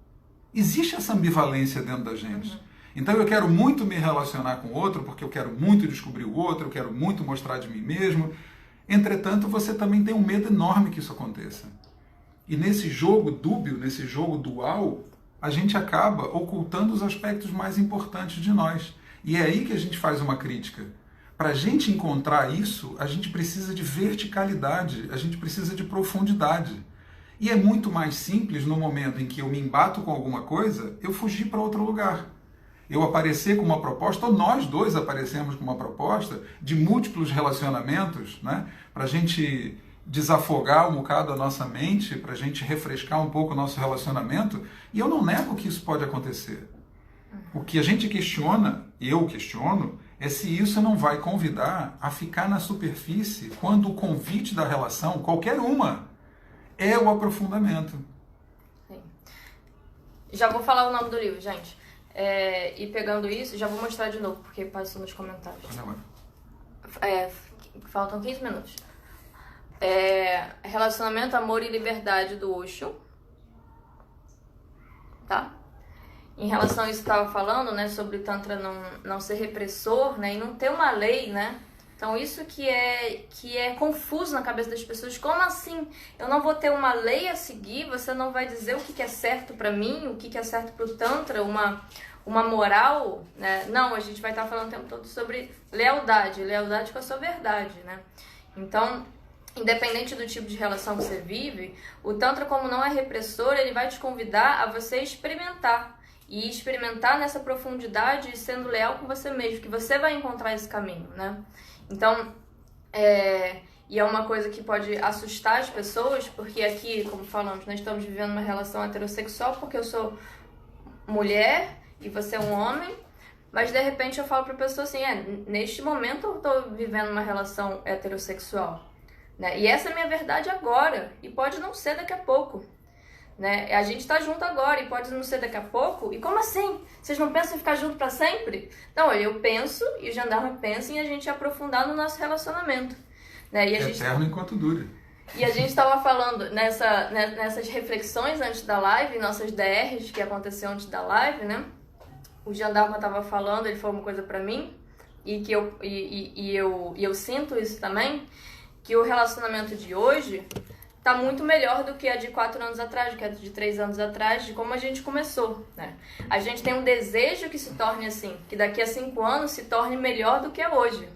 Existe essa ambivalência dentro da gente. Então eu quero muito me relacionar com o outro, porque eu quero muito descobrir o outro, eu quero muito mostrar de mim mesmo. Entretanto, você também tem um medo enorme que isso aconteça. E nesse jogo dúbio, nesse jogo dual, a gente acaba ocultando os aspectos mais importantes de nós. E é aí que a gente faz uma crítica. Para a gente encontrar isso, a gente precisa de verticalidade, a gente precisa de profundidade. E é muito mais simples no momento em que eu me embato com alguma coisa, eu fugir para outro lugar. Eu aparecer com uma proposta, ou nós dois aparecemos com uma proposta de múltiplos relacionamentos, né? Para a gente desafogar um bocado a nossa mente, para a gente refrescar um pouco o nosso relacionamento, e eu não nego que isso pode acontecer. O que a gente questiona, eu questiono, é se isso não vai convidar a ficar na superfície quando o convite da relação, qualquer uma, é o aprofundamento. Sim. Já vou falar o nome do livro, gente. E pegando isso, já vou mostrar de novo, porque passou nos comentários. Faltam 15 minutos. Relacionamento, Amor e Liberdade, do Osho. Tá? em relação a isso que eu estava falando, né, sobre o Tantra não ser repressor, né, e não ter uma lei, né? Então isso que é confuso na cabeça das pessoas. Como assim? Eu não vou ter uma lei a seguir? Você não vai dizer o que é certo para mim, o que é certo para o Tantra, uma moral, né? Não, a gente vai estar falando o tempo todo sobre lealdade com a sua verdade, né? Então, independente do tipo de relação que você vive, o Tantra, como não é repressor, ele vai te convidar a você experimentar. E experimentar nessa profundidade, sendo leal com você mesmo, que você vai encontrar esse caminho, né? Então, e é uma coisa que pode assustar as pessoas, porque aqui, como falamos, nós estamos vivendo uma relação heterossexual, porque eu sou mulher e você é um homem, mas de repente eu falo pra pessoa assim, neste momento eu tô vivendo uma relação heterossexual, né? E essa é a minha verdade agora, e pode não ser daqui a pouco, né? A gente tá junto agora e pode não ser daqui a pouco. E como assim? Vocês não pensam em ficar junto pra sempre? Não, eu penso e o Jandarma pensa em a gente aprofundar no nosso relacionamento, né? E a gente... Eterno enquanto dure. E a gente estava falando nessas reflexões antes da live, nossas DRs que aconteceu antes da live, né? O Jandarma estava falando, ele falou uma coisa pra mim, e que eu sinto isso também, que o relacionamento de hoje tá muito melhor do que a de 4 anos atrás, do que a de 3 anos atrás, de como a gente começou, né? A gente tem um desejo que se torne assim, que daqui a 5 anos se torne melhor do que é hoje.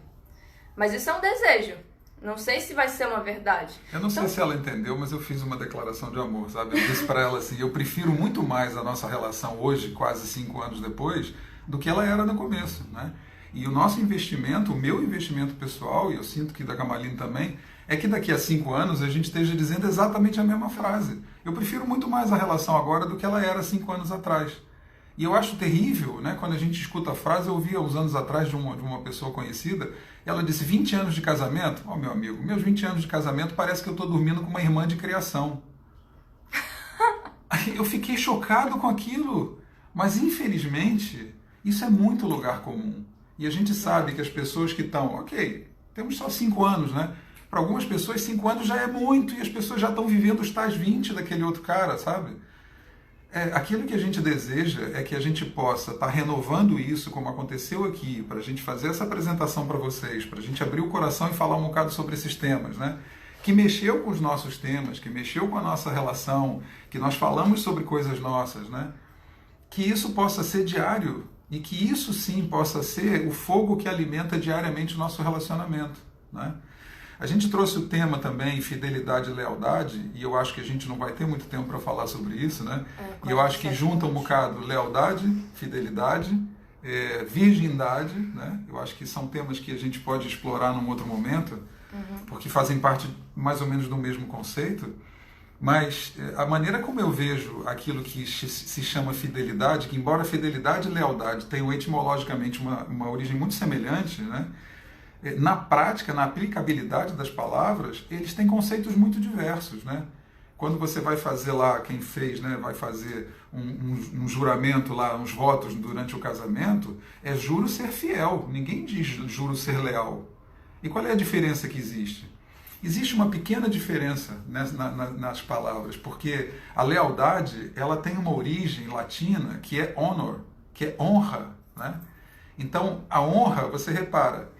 Mas isso é um desejo. Não sei se vai ser uma verdade. Eu não sei se ela entendeu, mas eu fiz uma declaração de amor, sabe? Eu disse para ela assim, eu prefiro muito mais a nossa relação hoje, quase 5 anos depois, do que ela era no começo, né? E o nosso investimento, o meu investimento pessoal, e eu sinto que da Kamaline também, é que daqui a 5 anos a gente esteja dizendo exatamente a mesma frase. Eu prefiro muito mais a relação agora do que ela era 5 anos atrás. E eu acho terrível, né, quando a gente escuta a frase, eu ouvi há uns anos atrás de uma pessoa conhecida, ela disse 20 anos de casamento. Ó, meu amigo, meus 20 anos de casamento parece que eu estou dormindo com uma irmã de criação. Eu fiquei chocado com aquilo, mas infelizmente isso é muito lugar comum. E a gente sabe que as pessoas que estão, ok, temos só 5 anos, né? Para algumas pessoas 5 anos já é muito e as pessoas já estão vivendo os tais 20 daquele outro cara, sabe? Aquilo que a gente deseja é que a gente possa estar renovando isso, como aconteceu aqui, para a gente fazer essa apresentação para vocês, para a gente abrir o coração e falar um bocado sobre esses temas, né? Que mexeu com os nossos temas, que mexeu com a nossa relação, que nós falamos sobre coisas nossas, né? Que isso possa ser diário e que isso sim possa ser o fogo que alimenta diariamente o nosso relacionamento, né? A gente trouxe o tema também, fidelidade e lealdade, e eu acho que a gente não vai ter muito tempo para falar sobre isso, né? E eu acho que junta um bocado lealdade, fidelidade, virgindade, né? Eu acho que são temas que a gente pode explorar num outro momento, porque fazem parte mais ou menos do mesmo conceito, mas a maneira como eu vejo aquilo que se chama fidelidade, que embora fidelidade e lealdade tenham etimologicamente uma origem muito semelhante, né? Na prática, na aplicabilidade das palavras, eles têm conceitos muito diversos, né? Quando você vai fazer lá, quem fez, né, vai fazer um juramento lá, uns votos durante o casamento, é juro ser fiel, ninguém diz juro ser leal. E qual é a diferença que existe? Existe uma pequena diferença nas palavras, porque a lealdade ela tem uma origem latina que é honor, que é honra, né? Então, a honra, você repara,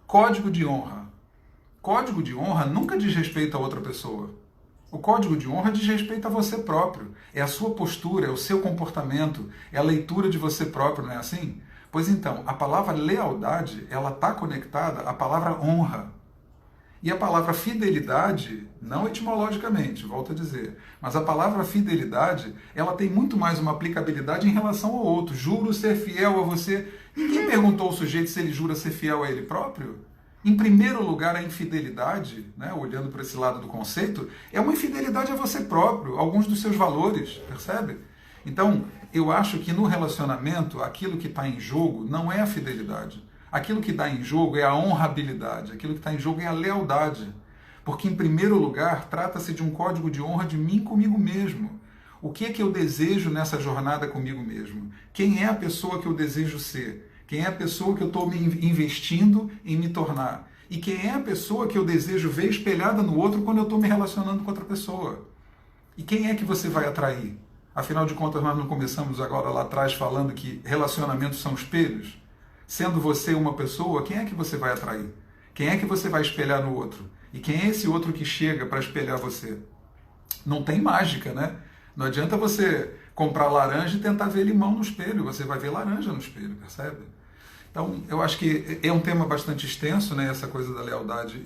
código de honra. Código de honra nunca diz respeito a outra pessoa. O código de honra diz respeito a você próprio. É a sua postura, é o seu comportamento, é a leitura de você próprio, não é assim? Pois então, a palavra lealdade, ela está conectada à palavra honra. E a palavra fidelidade, não etimologicamente, volto a dizer, mas a palavra fidelidade, ela tem muito mais uma aplicabilidade em relação ao outro. Juro ser fiel a você. Ninguém perguntou ao sujeito se ele jura ser fiel a ele próprio. Em primeiro lugar, a infidelidade, né, olhando para esse lado do conceito, é uma infidelidade a você próprio, alguns dos seus valores, percebe? Então, eu acho que no relacionamento, aquilo que está em jogo não é a fidelidade. Aquilo que está em jogo é a honrabilidade, aquilo que está em jogo é a lealdade. Porque, em primeiro lugar, trata-se de um código de honra de mim comigo mesmo. O que é que eu desejo nessa jornada comigo mesmo? Quem é a pessoa que eu desejo ser? Quem é a pessoa que eu estou me investindo em me tornar? E quem é a pessoa que eu desejo ver espelhada no outro quando eu estou me relacionando com outra pessoa? E quem é que você vai atrair? Afinal de contas, nós não começamos agora lá atrás falando que relacionamentos são espelhos? Sendo você uma pessoa, quem é que você vai atrair? Quem é que você vai espelhar no outro? E quem é esse outro que chega para espelhar você? Não tem mágica, né? Não adianta você comprar laranja e tentar ver limão no espelho, você vai ver laranja no espelho, percebe? Então, eu acho que é um tema bastante extenso, né? Essa coisa da lealdade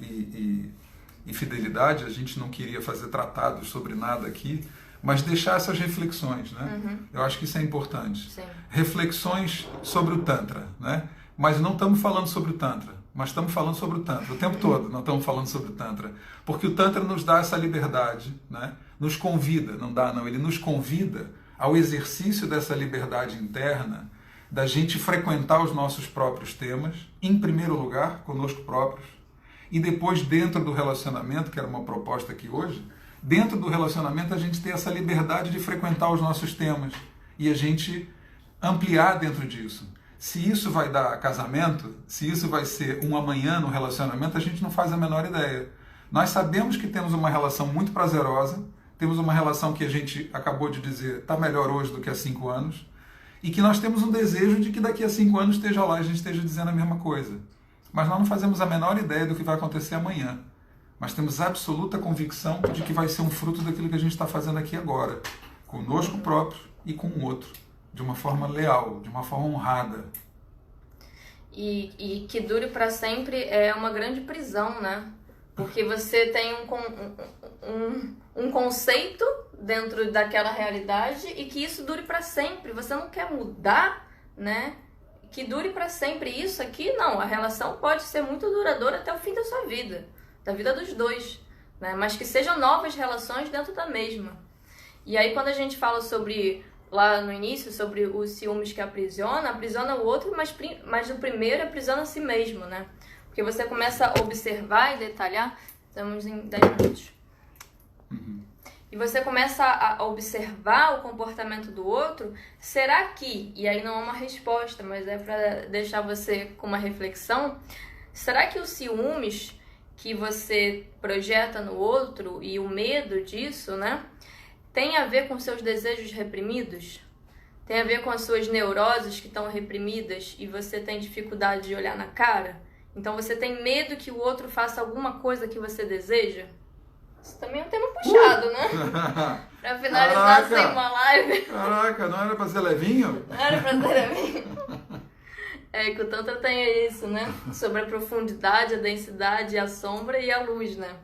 e fidelidade. A gente não queria fazer tratados sobre nada aqui, mas deixar essas reflexões, né? Eu acho que isso é importante. Sim. Reflexões sobre o Tantra, né? Mas não estamos falando sobre o Tantra, mas estamos falando sobre o Tantra. O tempo todo nós estamos falando sobre o Tantra. Porque o Tantra nos dá essa liberdade, né? Nos convida, não dá não, ele nos convida ao exercício dessa liberdade interna, da gente frequentar os nossos próprios temas, em primeiro lugar, conosco próprios, e depois dentro do relacionamento, que era uma proposta aqui hoje, dentro do relacionamento a gente ter essa liberdade de frequentar os nossos temas e a gente ampliar dentro disso. Se isso vai dar casamento, se isso vai ser um amanhã no relacionamento, a gente não faz a menor ideia. Nós sabemos que temos uma relação muito prazerosa, temos uma relação que a gente acabou de dizer está melhor hoje do que há 5 anos, e que nós temos um desejo de que daqui a 5 anos esteja lá e a gente esteja dizendo a mesma coisa. Mas nós não fazemos a menor ideia do que vai acontecer amanhã. Mas temos absoluta convicção de que vai ser um fruto daquilo que a gente está fazendo aqui agora, conosco próprio e com o outro, de uma forma leal, de uma forma honrada. E que dure para sempre é uma grande prisão, né? Porque você tem um conceito dentro daquela realidade e que isso dure para sempre. Você não quer mudar, né? Que dure para sempre. Isso aqui, não. A relação pode ser muito duradoura até o fim da sua vida, da vida dos dois, né? Mas que sejam novas relações dentro da mesma. E aí quando a gente fala sobre, lá no início, sobre os ciúmes que aprisiona o outro, mas o primeiro aprisiona a si mesmo, né? Porque você começa a observar e detalhar, estamos em 10 minutos, e você começa a observar o comportamento do outro, será que, e aí não é uma resposta, mas é para deixar você com uma reflexão, será que os ciúmes que você projeta no outro e o medo disso, né, tem a ver com seus desejos reprimidos? Tem a ver com as suas neuroses que estão reprimidas e você tem dificuldade de olhar na cara? Então você tem medo que o outro faça alguma coisa que você deseja? Isso também é um tema puxado, né? Pra finalizar sem uma live. Caraca, não era pra ser levinho? Não era pra ser levinho. É que o Tantra tem isso, né? Sobre a profundidade, a densidade, a sombra e a luz, né?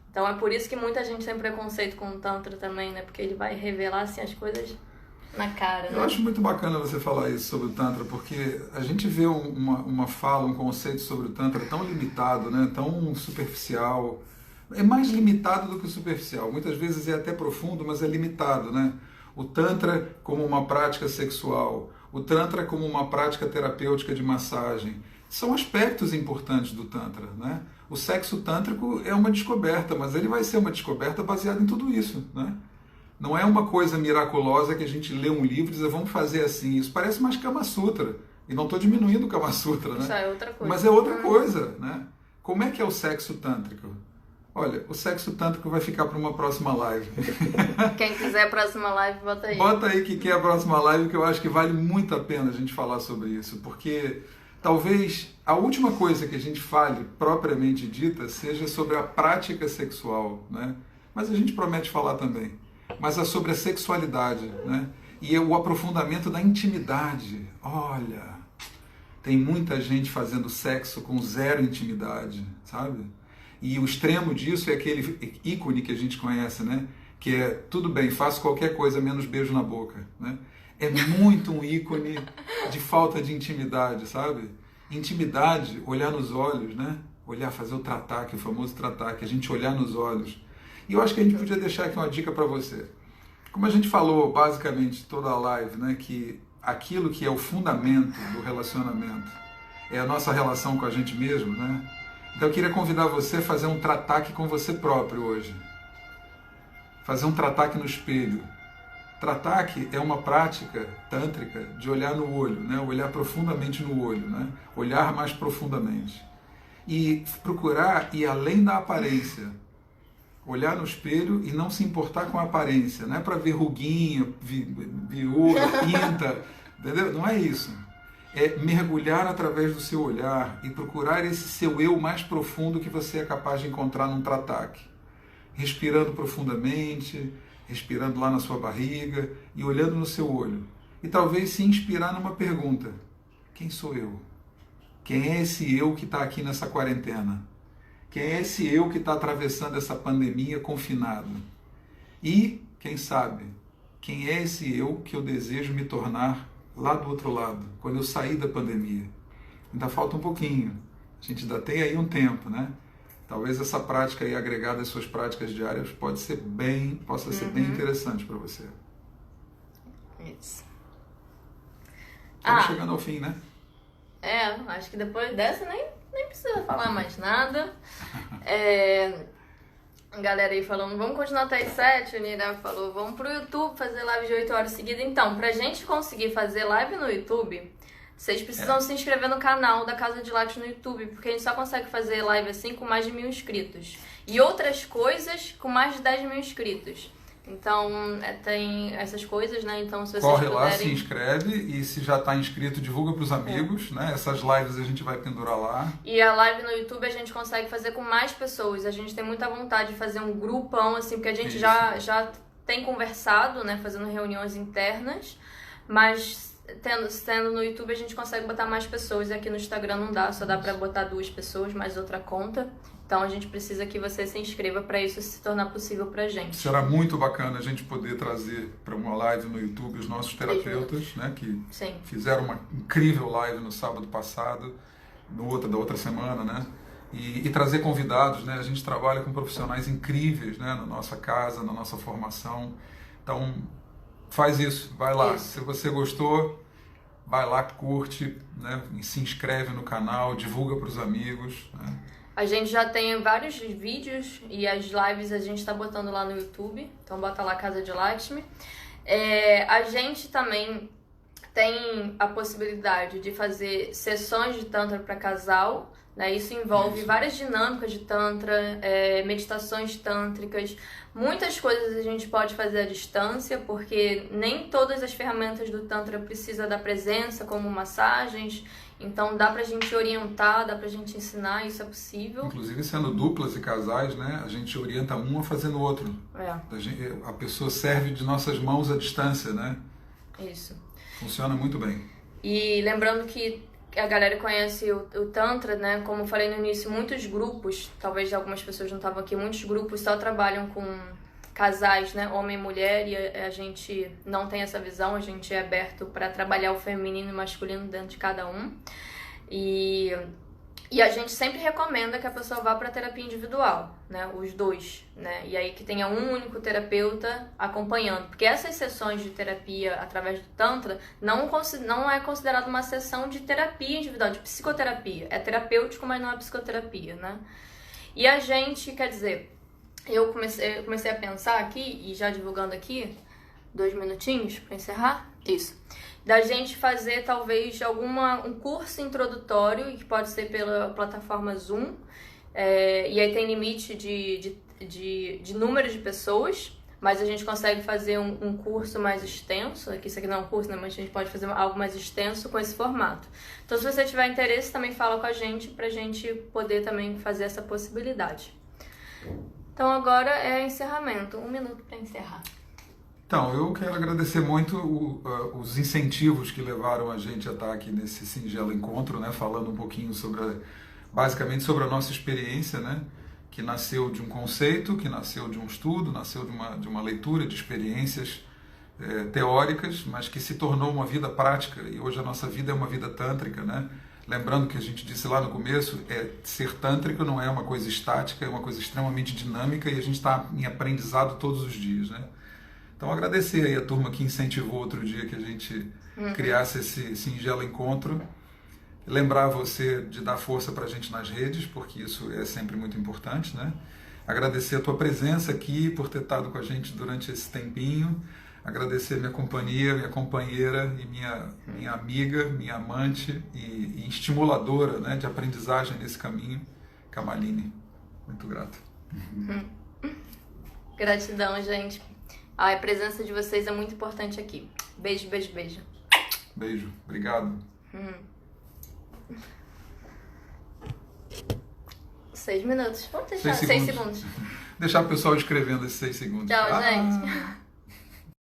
Então é por isso que muita gente tem preconceito com o Tantra também, né? Porque ele vai revelar assim, as coisas na cara, né? Eu acho muito bacana você falar isso sobre o Tantra, porque a gente vê uma fala, um conceito sobre o Tantra tão limitado, né? Tão superficial. É mais limitado do que superficial. Muitas vezes é até profundo, mas é limitado, né? O Tantra como uma prática sexual, o Tantra como uma prática terapêutica de massagem, são aspectos importantes do Tantra, né? O sexo tântrico é uma descoberta, mas ele vai ser uma descoberta baseada em tudo isso, né? Não é uma coisa miraculosa que a gente lê um livro e diz, vamos fazer assim. Isso parece mais Kama Sutra. E não estou diminuindo o Kama Sutra, né? Isso é outra coisa. Mas é outra coisa, né? Como é que é o sexo tântrico? Olha, o sexo tântrico vai ficar para uma próxima live. Quem quiser a próxima live, bota aí. Bota aí que quer a próxima live, que eu acho que vale muito a pena a gente falar sobre isso. Porque talvez a última coisa que a gente fale, propriamente dita, seja sobre a prática sexual, né? Mas a gente promete falar também. Mas é sobre a sexualidade, né? E o aprofundamento da intimidade. Olha, tem muita gente fazendo sexo com zero intimidade, sabe? E o extremo disso é aquele ícone que a gente conhece, né? Que é, tudo bem, faço qualquer coisa menos beijo na boca, né? É muito um ícone de falta de intimidade, sabe? Intimidade, olhar nos olhos, né? Olhar, fazer o trataque, o famoso trataque, a gente olhar nos olhos. E eu acho que a gente podia deixar aqui uma dica para você. Como a gente falou basicamente toda a live, né? Que aquilo que é o fundamento do relacionamento é a nossa relação com a gente mesmo, né? Então eu queria convidar você a fazer um trataque com você próprio hoje. Fazer um trataque no espelho. Trataque é uma prática tântrica de olhar no olho, né? Olhar profundamente no olho, né? Olhar mais profundamente. E procurar ir além da aparência. olhar no espelho e não se importar com a aparência. Não é para ver ruguinha, viúva, pinta, entendeu? Não é isso. É mergulhar através do seu olhar e procurar esse seu eu mais profundo que você é capaz de encontrar num trataque. Respirando profundamente, respirando lá na sua barriga e olhando no seu olho. E talvez se inspirar numa pergunta: quem sou eu? Quem é esse eu que está aqui nessa quarentena? Quem é esse eu que está atravessando essa pandemia confinado? E, quem sabe, quem é esse eu que eu desejo me tornar lá do outro lado, quando eu sair da pandemia? Ainda falta um pouquinho, a gente ainda tem aí um tempo, né? Talvez essa prática aí agregada às suas práticas diárias possa ser bem interessante para você. Isso. Estamos chegando ao fim, né? Acho que depois dessa nem precisa falar mais nada. A galera aí falando, vamos continuar até as 7, o Nira falou, vamos pro YouTube fazer live de 8 horas seguidas. Então, pra gente conseguir fazer live no YouTube, vocês precisam se inscrever no canal da Casa de Lácteos no YouTube, porque a gente só consegue fazer live assim com mais de 1.000 inscritos. E outras coisas com mais de 10 mil inscritos. Então, tem essas coisas, né? Então, se vocês corre lá, se inscreve e se já está inscrito, divulga para os amigos, né? Essas lives a gente vai pendurar lá. E a live no YouTube a gente consegue fazer com mais pessoas. A gente tem muita vontade de fazer um grupão, assim, porque a gente já tem conversado, né? Fazendo reuniões internas, mas sendo no YouTube a gente consegue botar mais pessoas. Aqui no Instagram não dá, só dá para botar 2 pessoas, mais outra conta. Então a gente precisa que você se inscreva para isso se tornar possível para a gente. Será muito bacana a gente poder trazer para uma live no YouTube os nossos terapeutas, né, que fizeram uma incrível live no sábado passado, da outra semana, né, e trazer convidados, né. A gente trabalha com profissionais incríveis, né, na nossa casa, na nossa formação. Então faz isso, vai lá. Isso. Se você gostou, vai lá, curte, né, se inscreve no canal, divulga para os amigos, né. A gente já tem vários vídeos e as lives a gente está botando lá no YouTube. Então bota lá Casa de Lakshmi. A gente também tem a possibilidade de fazer sessões de Tantra para casal. Né? Isso envolve várias dinâmicas de Tantra, meditações tântricas. Muitas coisas a gente pode fazer à distância, porque nem todas as ferramentas do Tantra precisam da presença, como massagens. Então dá pra gente orientar, dá pra gente ensinar, isso é possível. Inclusive sendo duplas e casais, né? A gente orienta um a fazer no outro. A pessoa serve de nossas mãos à distância, né? Isso. Funciona muito bem. E lembrando que a galera conhece o Tantra, né? Como eu falei no início, muitos grupos, talvez algumas pessoas não estavam aqui, muitos grupos só trabalham com casais, né, homem e mulher, e a gente não tem essa visão, a gente é aberto para trabalhar o feminino e masculino dentro de cada um. E a gente sempre recomenda que a pessoa vá para terapia individual, né, os dois, né, e aí que tenha um único terapeuta acompanhando, porque essas sessões de terapia através do Tantra não é considerado uma sessão de terapia individual, de psicoterapia, é terapêutico, mas não é psicoterapia, né. E a gente, quer dizer, eu comecei a pensar aqui, e já divulgando aqui, 2 minutinhos para encerrar, isso, da gente fazer talvez um curso introdutório, que pode ser pela plataforma Zoom, e aí tem limite de número de pessoas, mas a gente consegue fazer um curso mais extenso, isso aqui não é um curso, né, mas a gente pode fazer algo mais extenso com esse formato. Então se você tiver interesse, também fala com a gente, pra gente poder também fazer essa possibilidade. Então agora é encerramento, 1 minuto para encerrar. Então, eu quero agradecer muito os incentivos que levaram a gente a estar aqui nesse singelo encontro, né, falando um pouquinho basicamente sobre a nossa experiência, né, que nasceu de um conceito, que nasceu de um estudo, nasceu de uma leitura de experiências teóricas, mas que se tornou uma vida prática, e hoje a nossa vida é uma vida tântrica, né? Lembrando que a gente disse lá no começo, ser tântrico não é uma coisa estática, é uma coisa extremamente dinâmica, e a gente está em aprendizado todos os dias, né? Então agradecer aí a turma que incentivou outro dia que a gente criasse esse singelo encontro. Lembrar você de dar força para a gente nas redes, porque isso é sempre muito importante, né? Agradecer a tua presença aqui, por ter estado com a gente durante esse tempinho. Agradecer minha companhia, minha companheira e minha amiga, minha amante e estimuladora, né, de aprendizagem nesse caminho, Kamaline. Muito grato. Gratidão, gente. A presença de vocês é muito importante aqui. Beijo, beijo, beijo. Beijo. Obrigado. 6 minutos. Vamos deixar 6 segundos. Deixar o pessoal escrevendo esses 6 segundos. Tchau, gente.